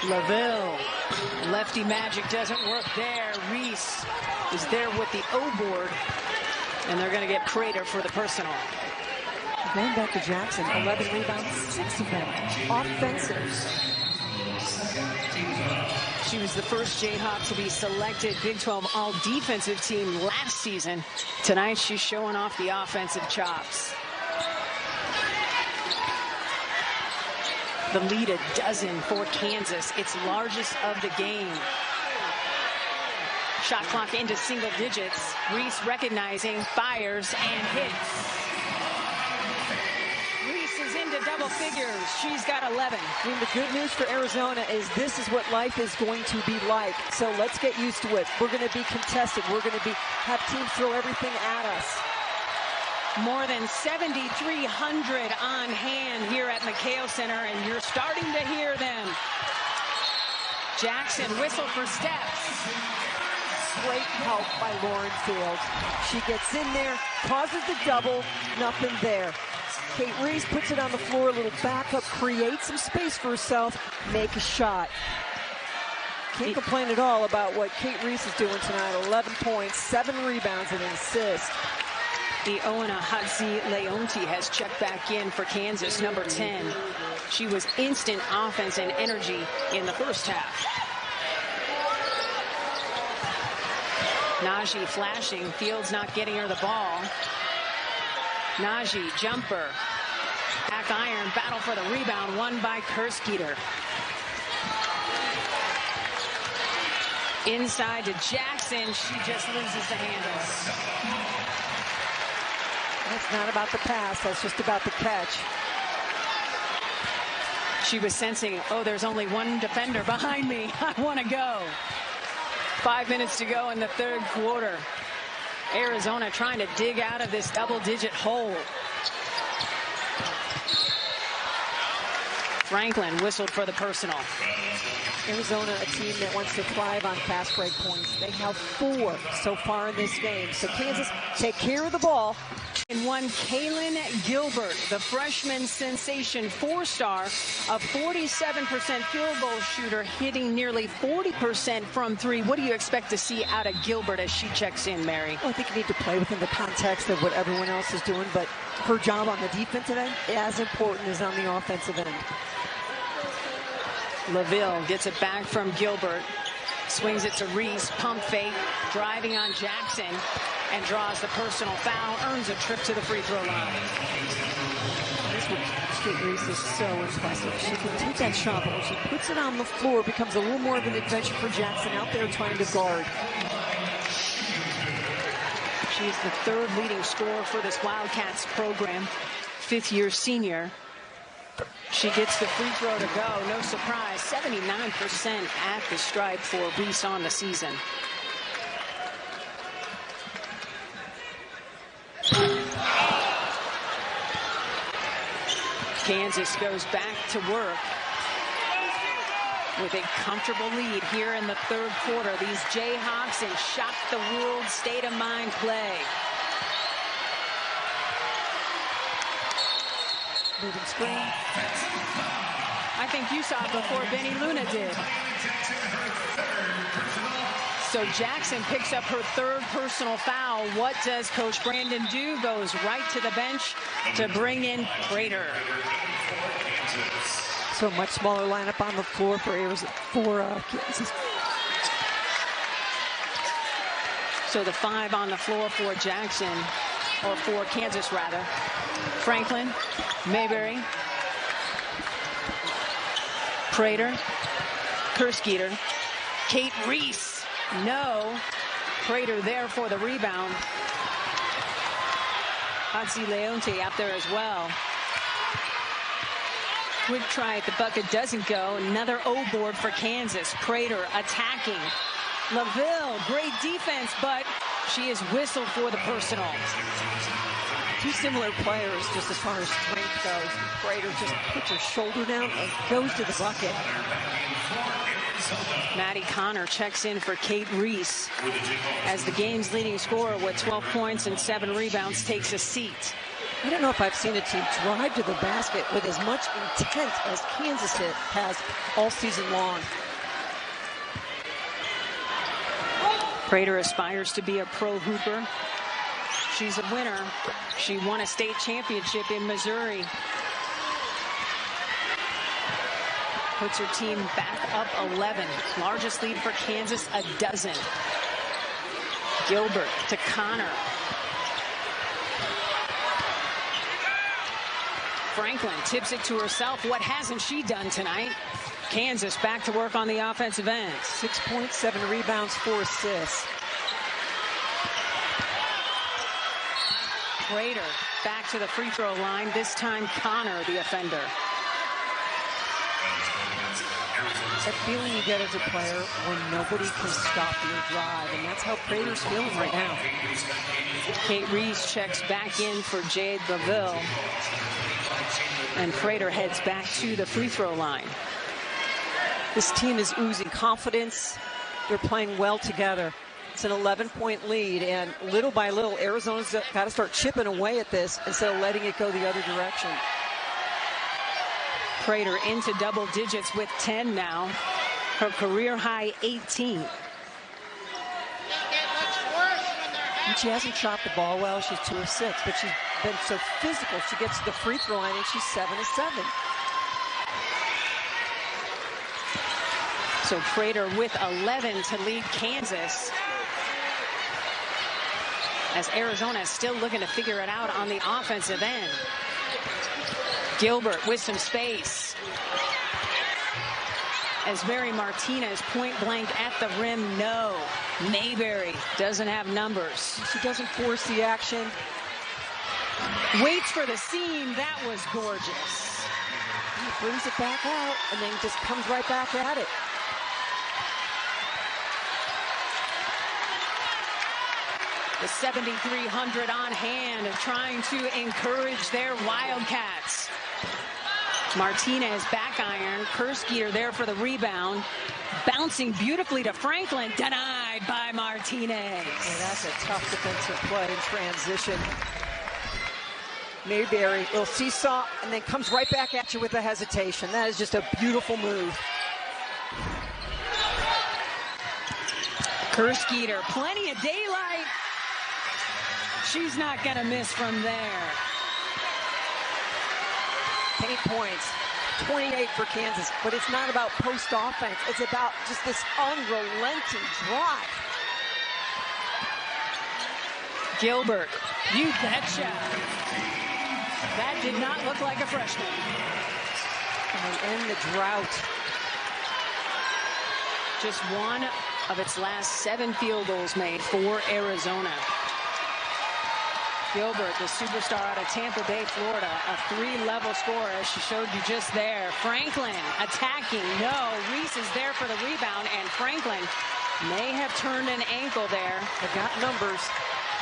LaVille. Lefty magic doesn't work there. Reese is there with the O board, and they're going to get Prater for the personal. Going back to Jackson, 11 rebounds, 6 of them offensive. She was the first Jayhawk to be selected Big 12 All-Defensive Team last season. Tonight, she's showing off the offensive chops. The lead a dozen for Kansas, its largest of the game. Shot clock into single digits. Reese recognizing, fires, and hits. Reese is into double figures. She's got 11. I mean, the good news for Arizona is this is what life is going to be like. So let's get used to it. We're going to be contested. We're going to have teams throw everything at us. More than 7,300 on hand here at McHale Center, and you're starting to hear them. Jackson whistle for steps. Great help by Lauren Fields. She gets in there, causes the double, nothing there. Kate Reese puts it on the floor, a little backup, creates some space for herself, make a shot. Can't complain at all about what Kate Reese is doing tonight. 11 points, 7 rebounds, and an assist. The Oana Hatzi Leonti has checked back in for Kansas, number 10. She was instant offense and energy in the first half. Najee flashing, Fields not getting her the ball. Najee, jumper. Back iron, battle for the rebound, won by Kerskeeter. Inside to Jackson, she just loses the handle. That's not about the pass, that's just about the catch. She was sensing, oh, there's only one defender behind me. I want to go. 5 minutes to go in the third quarter. Arizona trying to dig out of this double-digit hole. Franklin whistled for the personal. Arizona, a team that wants to thrive on fast break points. They have 4 so far in this game. So Kansas, take care of the ball. And one, Kaylin Gilbert, the freshman sensation 4-star, a 47% field goal shooter, hitting nearly 40% from 3. What do you expect to see out of Gilbert as she checks in, Mary? Well, I think you need to play within the context of what everyone else is doing, but her job on the defensive end is as important as on the offensive end. LaVille gets it back from Gilbert, swings it to Reese, pump fake, driving on Jackson, and draws the personal foul, earns a trip to the free throw line. This one, Kate Reese is so impressive. She can take that shot, but when she puts it on the floor, it becomes a little more of an adventure for Jackson out there trying to guard. She's the 3rd leading scorer for this Wildcats program, 5th-year senior. She gets the free throw to go. No surprise, 79% at the stripe for Reese on the season. Kansas goes back to work with a comfortable lead here in the third quarter. These Jayhawks in shock the world state of mind play. Moving screen. I think you saw it before Benny Luna did. So Jackson picks up her 3rd personal foul. What does Coach Brandon do? Goes right to the bench to bring in Prater. So much smaller lineup on the floor for Kansas. So the 5 on the floor for Jackson, or for Kansas rather. Franklin, Mayberry, Prater, Kerskeeter, Kate Reese. No. Prater there for the rebound. Hansi Leonte out there as well. Quick try at the bucket, doesn't go. Another O board for Kansas. Prater attacking. LaVille, great defense, but she is whistled for the personal. 2 similar players just as far as strength goes. Prater just puts her shoulder down and goes to the bucket. Maddie Connor checks in for Kate Reese as the game's leading scorer with 12 points and 7 rebounds takes a seat. I don't know if I've seen a team drive to the basket with as much intent as Kansas has all season long. Prater aspires to be a pro hooper. She's a winner. She won a state championship in Missouri. Puts her team back up 11. Largest lead for Kansas, a dozen. Gilbert to Connor. Franklin tips it to herself. What hasn't she done tonight? Kansas back to work on the offensive end. 6 points, 7 rebounds, 4 assists. Prater back to the free throw line. This time Connor, the offender. That feeling you get as a player when nobody can stop your drive, and that's how Prater's feeling right now. Kate Reese checks back in for Jade LaVille. And Prater heads back to the free throw line. This team is oozing confidence. They're playing well together. It's an 11-point lead, and little by little, Arizona's got to start chipping away at this instead of letting it go the other direction. Prater into double digits with 10 now. Her career high 18. And she hasn't shot the ball well. She's 2 of 6, but she's been so physical. She gets to the free throw line, and she's 7 of 7. So Prater with 11 to lead Kansas. As Arizona is still looking to figure it out on the offensive end. Gilbert with some space. As Mary Martinez point blank at the rim, no. Mayberry doesn't have numbers. She doesn't force the action. Waits for the seam. That was gorgeous. He brings it back out and then just comes right back at it. The 7,300 on hand and trying to encourage their Wildcats. Martinez back iron. Kersgear there for the rebound. Bouncing beautifully to Franklin. Denied by Martinez. Yeah, that's a tough defensive play in transition. Mayberry, little seesaw, and then comes right back at you with a hesitation. That is just a beautiful move. Kersgear, plenty of daylight. She's not going to miss from there. 8 points, 28 for Kansas, but it's not about post offense. It's about just this unrelenting drive. Gilbert, you betcha. That did not look like a freshman. And in the drought. Just one of its last 7 field goals made for Arizona. Gilbert, the superstar out of Tampa Bay, Florida, a 3-level scorer, as she showed you just there. Franklin attacking. No, Reese is there for the rebound, and Franklin may have turned an ankle there. They've got numbers.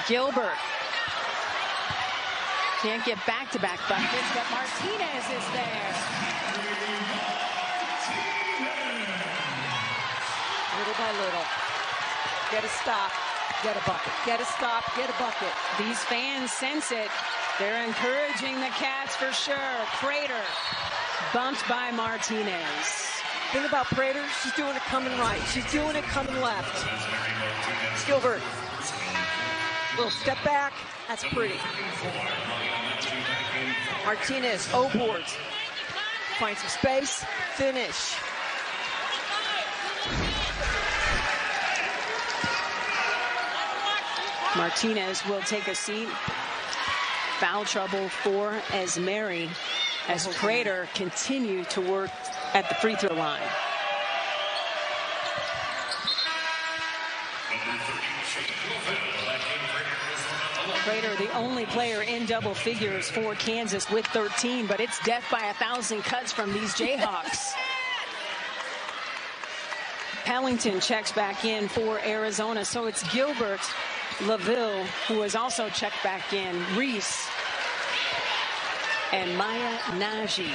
Gilbert can't get back-to-back buckets, but Martinez is there. Little by little. Get a stop. Get a bucket. Get a stop. Get a bucket. These fans sense it. They're encouraging the Cats for sure. Prater bumped by Martinez. Thing about Prater, she's doing it coming right. She's doing it coming left. Gilbert. Little step back. That's pretty. Martinez, O-boards. Find some space. Finish. Martinez will take a seat. Foul trouble for Esmeri as Prater continued to work at the free throw line. Prater, the only player in double figures for Kansas with 13, but it's death by 1,000 cuts from these Jayhawks. Pellington checks back in for Arizona, so it's Gilbert, LaVille, who has also checked back in, Reese, and Maya Naji.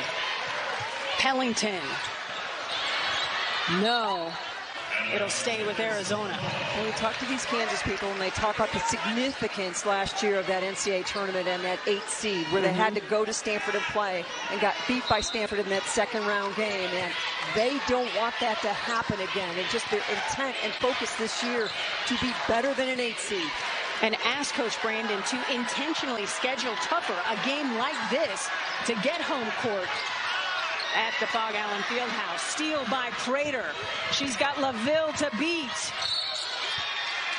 Pellington. No. It'll stay with Arizona. When we talk to these Kansas people and they talk about the significance last year of that NCAA tournament and that 8th seed where they had to go to Stanford and play and got beat by Stanford in that second round game, and they don't want that to happen again, and just their intent and focus this year to be better than an 8th seed. And ask Coach Brandon to intentionally schedule tougher a game like this to get home court at the Phog Allen Fieldhouse. Steal by Prater. She's got LaVille to beat.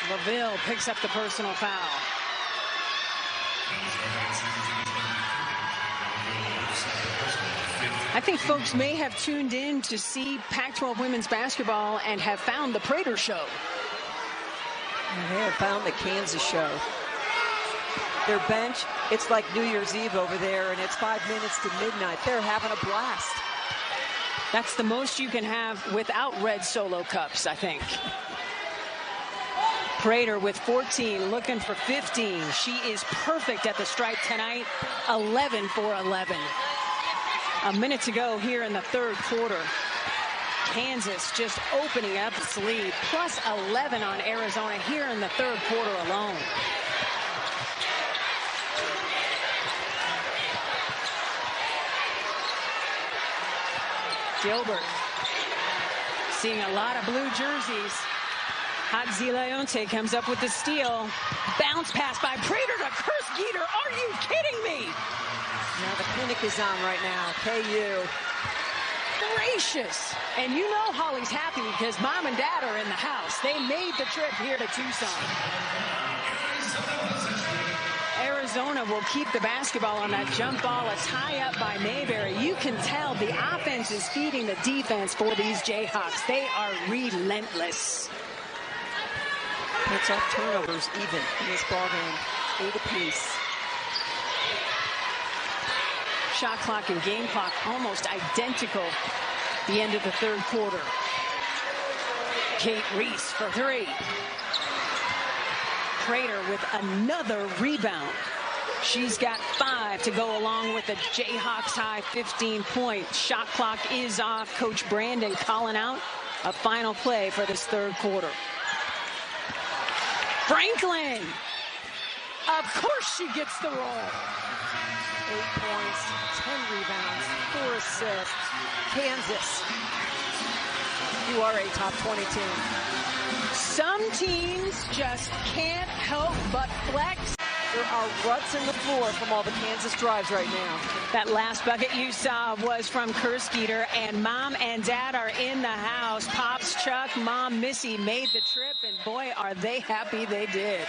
LaVille picks up the personal foul. I think folks may have tuned in to see Pac-12 women's basketball and have found the Prater show. And they have found the Kansas show. Their bench, it's like New Year's Eve over there, and it's 5 minutes to midnight. They're having a blast. That's the most you can have without red Solo cups, I think. Prater with 14, looking for 15. She is perfect at the stripe tonight, 11 for 11. A minute to go here in the third quarter. Kansas just opening up its lead, plus 11 on Arizona here in the third quarter alone. Gilbert seeing a lot of blue jerseys. Hadzi Leonte comes up with the steal. Bounce pass by Prater to Kersgear. Are you kidding me? Now the clinic is on right now. KU. Gracious. And you know Holly's happy because mom and dad are in the house. They made the trip here to Tucson. Arizona will keep the basketball on that jump ball. A tie up by Mayberry. You can tell the offense is feeding the defense for these Jayhawks. They are relentless. It's off turnovers even in this ball game. 8 apiece. Shot clock and game clock almost identical the end of the third quarter. Kate Reese for 3. Crater with another rebound. She's got 5 to go along with the Jayhawks high 15 points. Shot clock is off. Coach Brandon calling out a final play for this third quarter. Franklin. Of course she gets the roll. 8 points, 10 rebounds, 4 assists. Kansas, you are a top 20 team. Some teams just can't help but flex. There are ruts in the floor from all the Kansas drives right now. That last bucket you saw was from Kerskeeter, and Mom and Dad are in the house. Pops Chuck, Mom Missy made the trip, and boy, are they happy they did.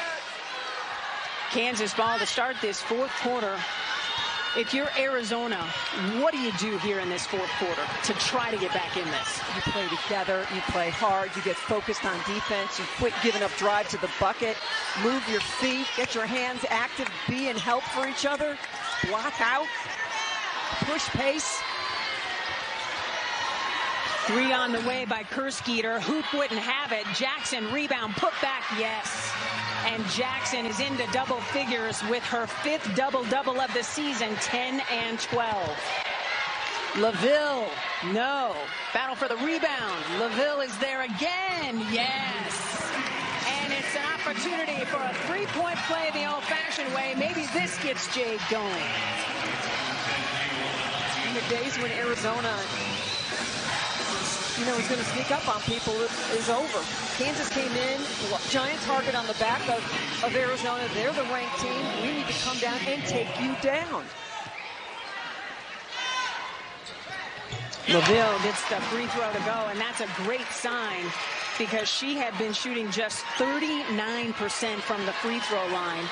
Kansas ball to start this fourth quarter. If you're Arizona, what do you do here in this fourth quarter to try to get back in this? You play together, you play hard, you get focused on defense, you quit giving up drive to the bucket, move your feet, get your hands active, be in help for each other, block out, push pace. 3 on the way by Kerskeeter. Hoop wouldn't have it. Jackson rebound, put back, yes. And Jackson is into double figures with her 5th double-double of the season, 10 and 12. LaVille, no. Battle for the rebound. LaVille is there again, yes. And it's an opportunity for a 3-point play the old-fashioned way. Maybe this gets Jade going. In the days when Arizona, is going to sneak up on people is over. Kansas came in, giant target on the back of Arizona. They're the ranked team. We need to come down and take you down. LaVille gets the free throw to go, and that's a great sign because she had been shooting just 39% from the free throw line.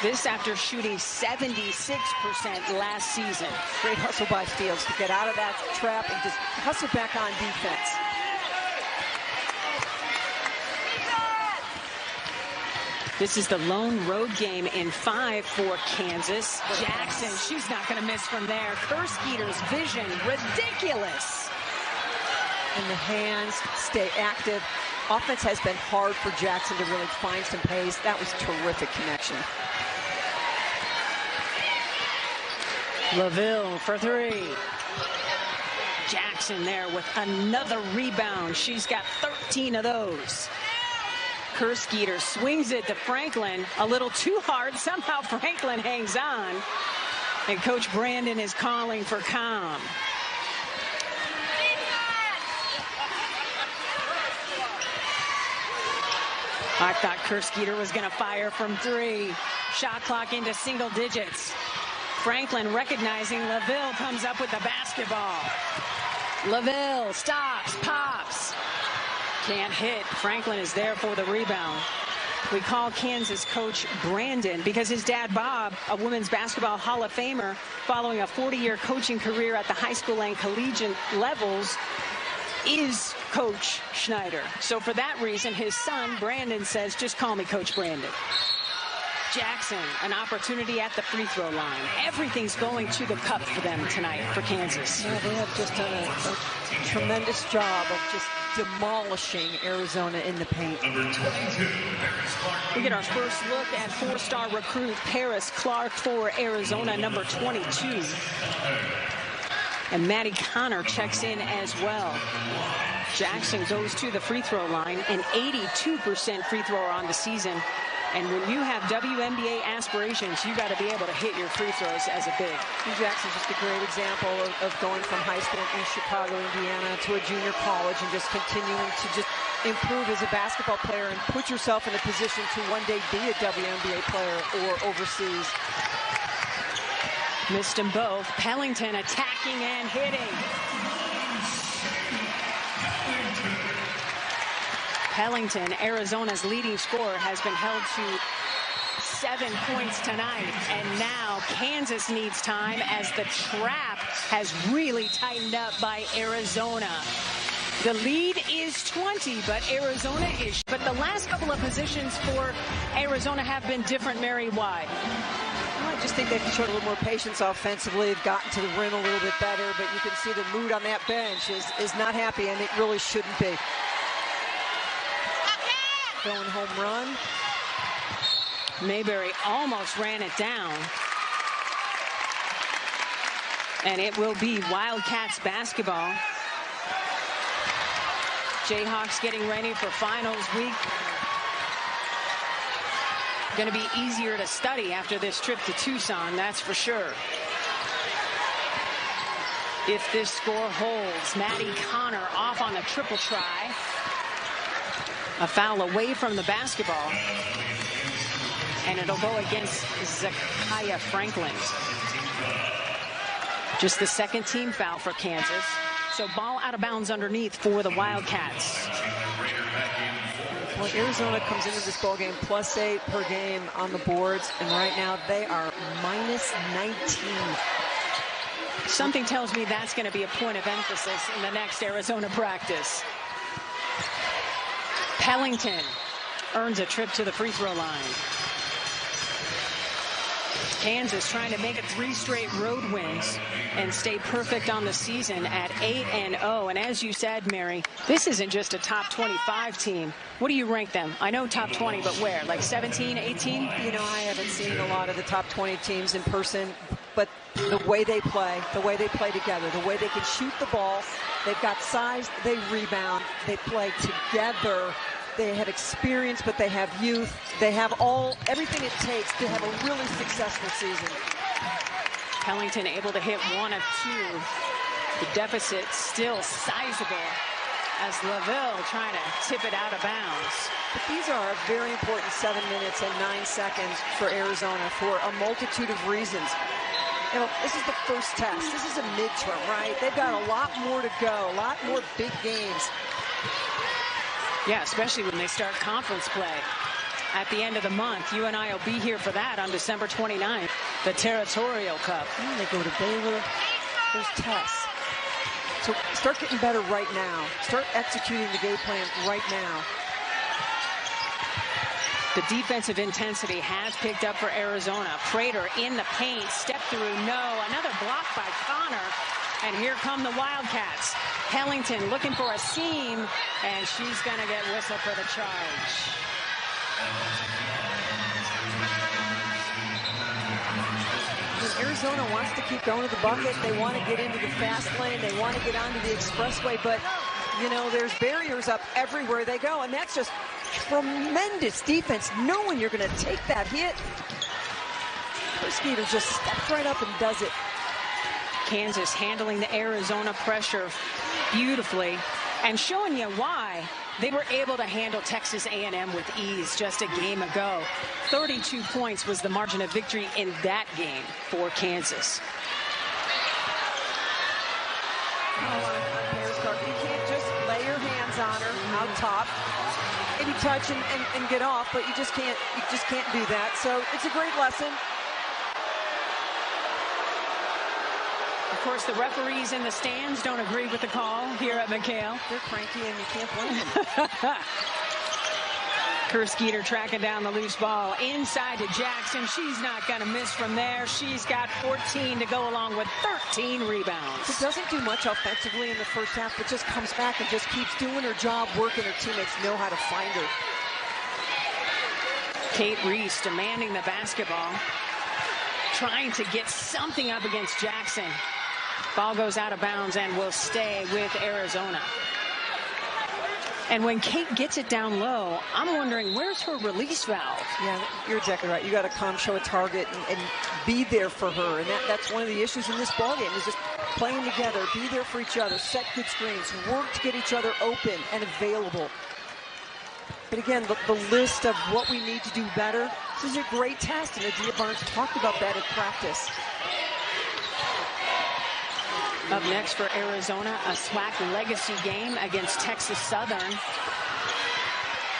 This after shooting 76% last season. Great hustle by Fields to get out of that trap and just hustle back on defense. This is the lone road game in 5 for Kansas. Jackson, she's not going to miss from there. Kerskeeter's vision, ridiculous. And the hands stay active. Offense has been hard for Jackson to really find some pace. That was terrific connection. LaVille for 3. Jackson there with another rebound. She's got 13 of those. Kerskeeter swings it to Franklin. A little too hard. Somehow Franklin hangs on. And Coach Brandon is calling for calm. I thought Kerskeeter was going to fire from 3. Shot clock into single digits. Franklin recognizing LaVille comes up with the basketball. LaVille stops, pops. Can't hit. Franklin is there for the rebound. We call Kansas coach Brandon because his dad, Bob, a women's basketball Hall of Famer, following a 40-year coaching career at the high school and collegiate levels, is Coach Schneider. So for that reason, his son, Brandon, says, just call me Coach Brandon. Jackson, an opportunity at the free throw line. Everything's going to the cup for them tonight for Kansas. Yeah, they have just done a tremendous job of just demolishing Arizona in the paint. We get our first look at 4-star recruit Paris Clark for Arizona, number 22. And Maddie Connor checks in as well. Jackson goes to the free throw line, an 82% free thrower on the season. And when you have WNBA aspirations, you got to be able to hit your free throws as a big. Jackson's just a great example of going from high school in Chicago, Indiana, to a junior college and just continuing to just improve as a basketball player and put yourself in a position to one day be a WNBA player or overseas. Missed them both. Pellington attacking and hitting. Pellington, Arizona's leading scorer, has been held to 7 points tonight. And now Kansas needs time as the trap has really tightened up by Arizona. The lead is 20, but Arizona is. But the last couple of positions for Arizona have been different, Mary. Why? I just think they've showed a little more patience offensively. They've gotten to the rim a little bit better, but you can see the mood on that bench is not happy, and it really shouldn't be. Going home run. Mayberry almost ran it down. And it will be Wildcats basketball. Jayhawks getting ready for finals week. Going to be easier to study after this trip to Tucson, that's for sure. If this score holds, Maddie Connor off on a triple try. A foul away from the basketball. And it'll go against Zakiya Franklin. Just the second team foul for Kansas. So ball out of bounds underneath for the Wildcats. Well, Arizona comes into this ball game +8 per game on the boards, and right now they are -19. Something tells me that's going to be a point of emphasis in the next Arizona practice. Pellington earns a trip to the free throw line. Kansas trying to make it 3 straight road wins and stay perfect on the season at 8-0. And as you said, Mary, this isn't just a top 25 team. What do you rank them? I know top 20, but where? Like 17, 18? You know, I haven't seen a lot of the top 20 teams in person, but the way they play together, the way they can shoot the ball, they've got size, they rebound, they play together. They have experience, but they have youth. They have everything it takes to have a really successful season. Pellington able to hit 1 of 2. The deficit still sizable as Laville trying to tip it out of bounds. But these are a very important 7 minutes and 9 seconds for Arizona for a multitude of reasons. You know, this is the first test. This is a midterm, right? They've got a lot more to go, a lot more big games. Yeah, especially when they start conference play at the end of the month. You and I will be here for that on December 29th, the Territorial Cup. And they go to Baylor. There's tests. So start getting better right now. Start executing the game plan right now. The defensive intensity has picked up for Arizona. Prater in the paint, step through, no. Another block by Connor. And here come the Wildcats. Pellington looking for a seam, and she's going to get whistled for the charge. Arizona wants to keep going to the bucket. They want to get into the fast lane. They want to get onto the expressway. But, you know, there's barriers up everywhere they go. And that's just tremendous defense, knowing you're going to take that hit. Skeeter just steps right up and does it. Kansas handling the Arizona pressure beautifully and showing you why they were able to handle Texas A&M with ease just a game ago. 32 points was the margin of victory in that game for Kansas. You can't just lay your hands on her out top, maybe touch and get off, but you just can't do that. So it's a great lesson. Of course, the referees in the stands don't agree with the call here at McKale. They're cranky, and you can't blame them. Kerskeeter tracking down the loose ball inside to Jackson. She's not going to miss from there. She's got 14 to go along with 13 rebounds. It doesn't do much offensively in the first half, but just comes back and just keeps doing her job, working. Her teammates know how to find her. Kate Reese demanding the basketball, trying to get something up against Jackson. Ball goes out of bounds and will stay with Arizona. And when Kate gets it down low, I'm wondering, where's her release valve? Yeah, you're exactly right. You got to come, show a target, and be there for her. And that's one of the issues in this ballgame, is just playing together, be there for each other, set good screens, work to get each other open and available. But again, the list of what we need to do better, this is a great test, and Adia Barnes talked about that at practice. Up next for Arizona, a SWAC legacy game against Texas Southern.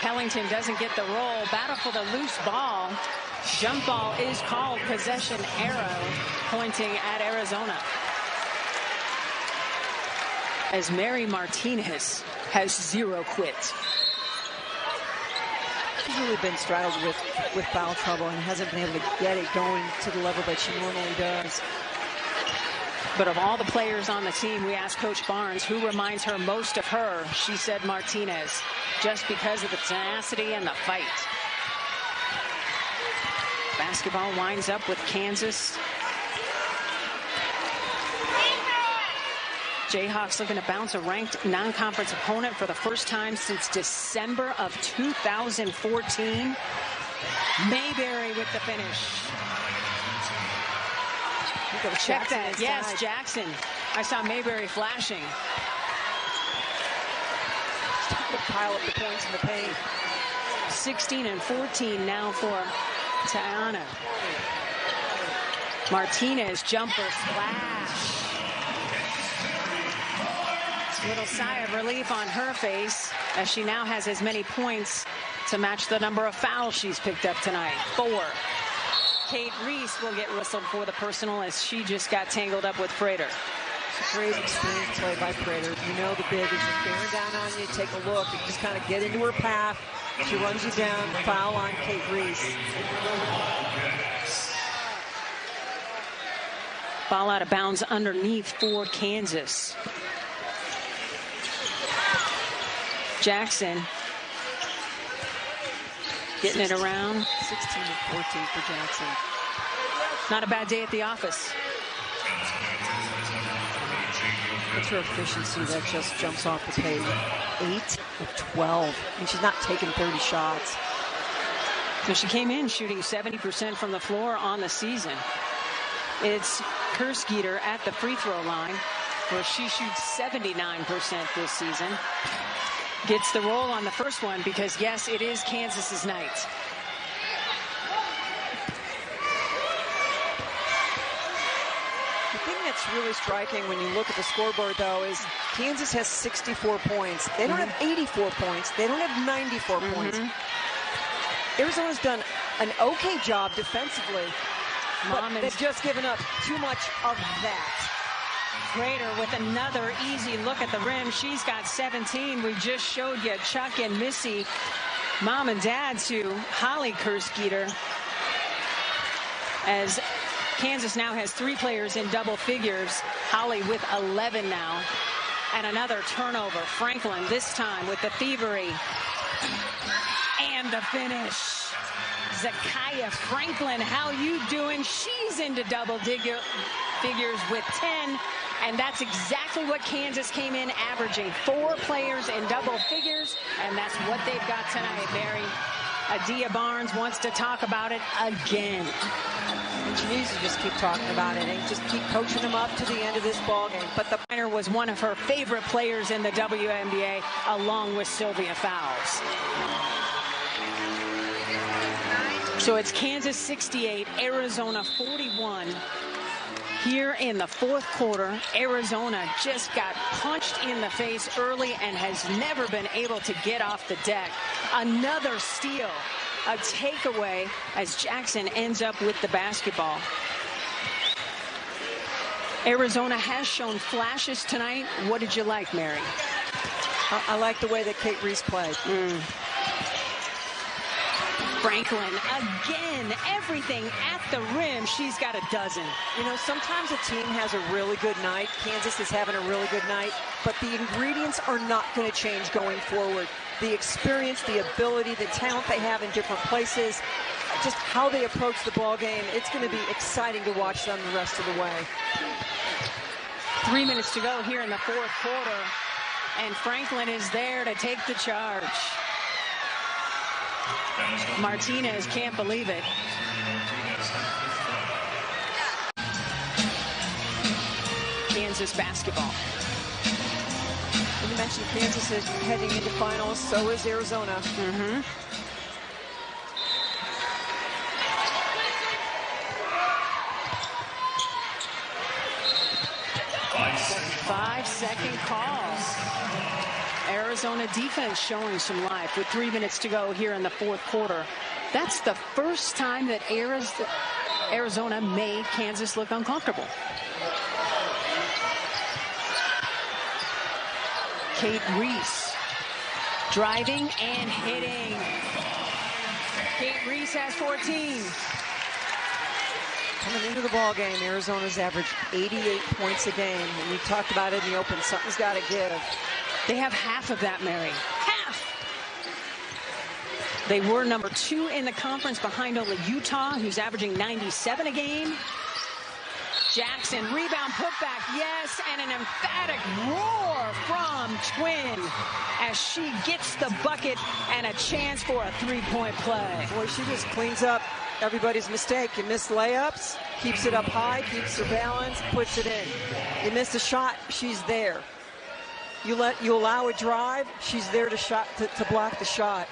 Pellington doesn't get the roll. Battle for the loose ball. Jump ball is called. Possession arrow pointing at Arizona. As Mary Martinez has 0 quit. She's really been straddled with foul trouble and hasn't been able to get it going to the level that she normally does. But of all the players on the team, we asked Coach Barnes who reminds her most of her. She said Martinez, just because of the tenacity and the fight. Basketball winds up with Kansas. Jayhawks looking to bounce a ranked non-conference opponent for the first time since December of 2014. Mayberry with the finish. Check that. Yes, Jackson. I saw Mayberry flashing. Pile up the points in the paint. 16 and 14 now for Tiana. Martinez jumper splash. Little sigh of relief on her face as she now has as many points to match the number of fouls she's picked up tonight. 4. Kate Reese will get whistled for the personal as she just got tangled up with Prater. It's a great experience play by Prater. You know the big is just bearing down on you. Take a look and just kind of get into her path. She runs you down. Foul on Kate Reese. Ball out of bounds underneath for Kansas. Jackson getting it around. 16 and 14 for Jackson. Not a bad day at the office. It's her efficiency that just jumps off the page. 8 of 12. I mean, she's not taking 30 shots. So she came in shooting 70% from the floor on the season. It's Kersgeter at the free throw line, where she shoots 79% this season. Gets the roll on the first one because, yes, it is Kansas's night. The thing that's really striking when you look at the scoreboard, though, is Kansas has 64 points. They don't have 84 points. They don't have 94 points. Arizona's done an okay job defensively, but they've just given up too much of that. Prater with another easy look at the rim. She's got 17. We just showed you Chuck and Missy, mom and dad to Holly Kersgeter, as Kansas now has 3 players in double figures. Holly with 11 now. And another turnover. Franklin this time with the thievery. And the finish. Zakiya Franklin, how you doing? She's into double figures with 10. And that's exactly what Kansas came in averaging. 4 players in double figures. And that's what they've got tonight, Mary. Adia Barnes wants to talk about it again. And she needs to just keep talking about it and just keep coaching them up to the end of this ball game. But the minor was one of her favorite players in the WNBA, along with Sylvia Fowles. So it's Kansas 68, Arizona 41. Here in the fourth quarter, Arizona just got punched in the face early and has never been able to get off the deck. Another steal, a takeaway as Jackson ends up with the basketball. Arizona has shown flashes tonight. What did you like, Mary? I like the way that Kate Reese played. Franklin again, everything at the rim. She's got a dozen. You know, sometimes a team has a really good night. Kansas is having a really good night, but the ingredients are not going to change going forward. The experience, the ability, the talent they have in different places, just how they approach the ball game. It's going to be exciting to watch them the rest of the way. 3 minutes to go here in the fourth quarter, and Franklin is there to take the charge. Martinez can't believe it. Kansas basketball. And you mentioned Kansas is heading into finals, so is Arizona. 5-second calls. Arizona defense showing some life with 3 minutes to go here in the fourth quarter. That's the first time that Arizona made Kansas look uncomfortable. Kate Reese driving and hitting. Kate Reese has 14. Coming into the ball game, Arizona's averaged 88 points a game. And we talked about it in the open. Something's got to give. They have half of that, Mary. Half. They were number 2 in the conference behind only Utah, who's averaging 97 a game. Jackson, rebound, putback, yes, and an emphatic roar from Twin as she gets the bucket and a chance for a three-point play. Boy, she just cleans up everybody's mistake. You miss layups, keeps it up high, keeps her balance, puts it in. You miss a shot, she's there. You allow a drive, she's there to block the shot.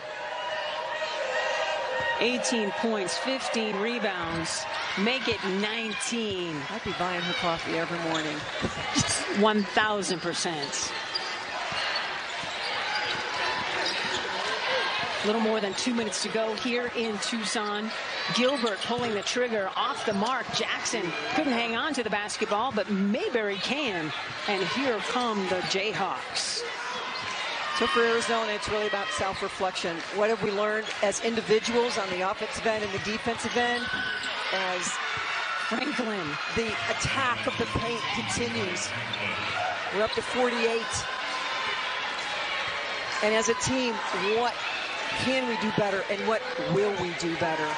18 points, 15 rebounds, make it 19. I'd be buying her coffee every morning. 1,000%. A little more than 2 minutes to go here in Tucson. Gilbert pulling the trigger off the mark. Jackson couldn't hang on to the basketball, but Mayberry can. And here come the Jayhawks. So for Arizona, it's really about self-reflection. What have we learned as individuals on the offensive end and the defensive end? As Franklin, the attack of the paint continues. We're up to 48. And as a team, what can we do better and what will we do better?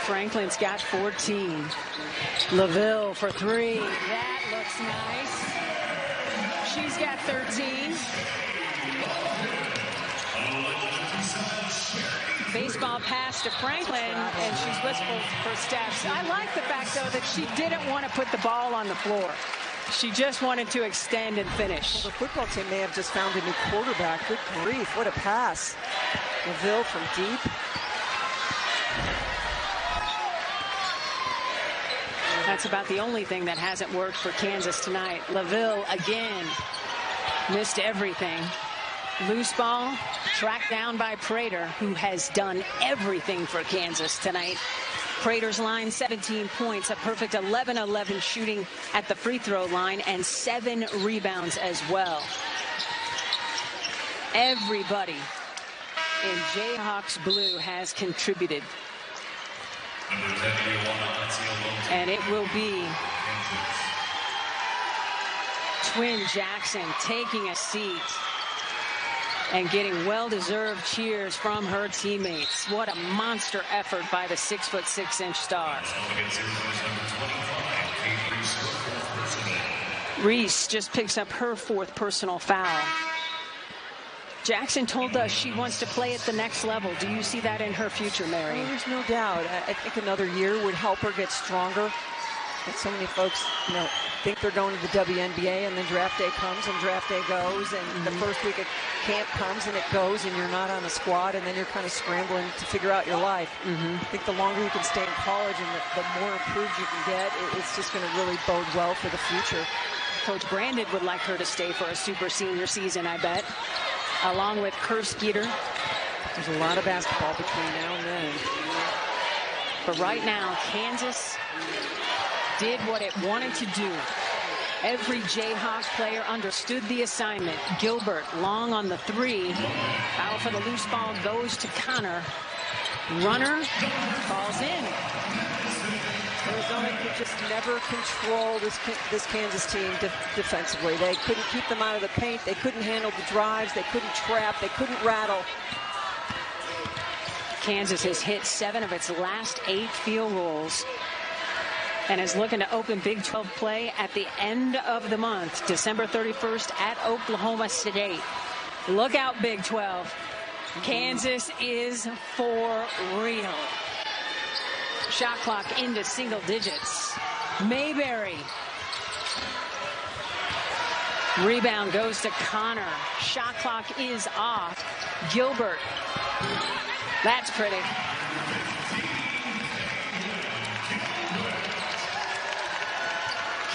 Franklin's got 14. LaVille for 3. That looks nice. She's got 13. Baseball pass to Franklin, and she's wistful for steps. I like the fact, though, that she didn't want to put the ball on the floor. She just wanted to extend and finish. Well, the football team may have just found a new quarterback. Good grief, what a pass. LaVille from deep. That's about the only thing that hasn't worked for Kansas tonight. LaVille again missed everything. Loose ball tracked down by Prater, who has done everything for Kansas tonight. Prater's line, 17 points, a perfect 11-11 shooting at the free throw line, and 7 rebounds as well. Everybody in Jayhawks blue has contributed. And it will be Twin Jackson taking a seat and getting well-deserved cheers from her teammates. What a monster effort by the 6'6" star. Reese just picks up her 4th personal foul. Jackson told us she wants to play at the next level. Do you see that in her future, Mary? Well, there's no doubt. I think another year would help her get stronger. But so many folks, think they're going to the WNBA, and then draft day comes and draft day goes, and the first week of camp comes and it goes, and you're not on a squad, and then you're kind of scrambling to figure out your life. I think the longer you can stay in college and the more improved you can get, it's just going to really bode well for the future. Coach Brandon would like her to stay for a super senior season, I bet, along with Kerr Skeeter. There's a lot of basketball between now and then. But right now, Kansas did what it wanted to do. Every Jayhawk player understood the assignment. Gilbert long on the 3. Foul for the loose ball goes to Connor. Runner falls in. Arizona could just never control this Kansas team defensively. They couldn't keep them out of the paint. They couldn't handle the drives. They couldn't trap. They couldn't rattle. Kansas has hit 7 of its last 8 field goals and is looking to open Big 12 play at the end of the month, December 31st at Oklahoma State. Look out, Big 12. Kansas is for real. Shot clock into single digits. Mayberry. Rebound goes to Connor. Shot clock is off. Gilbert. That's pretty.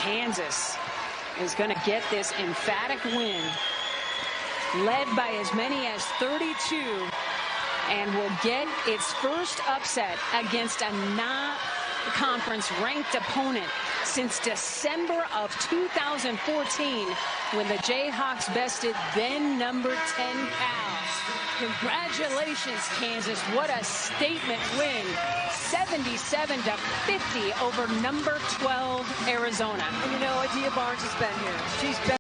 Kansas is going to get this emphatic win, led by as many as 32, and will get its first upset against a non-conference ranked opponent since December of 2014, when the Jayhawks bested then number 10 Cal. Congratulations, Kansas. What a statement win. 77-50 over number 12 Arizona. And Adia Barnes has been here. She's been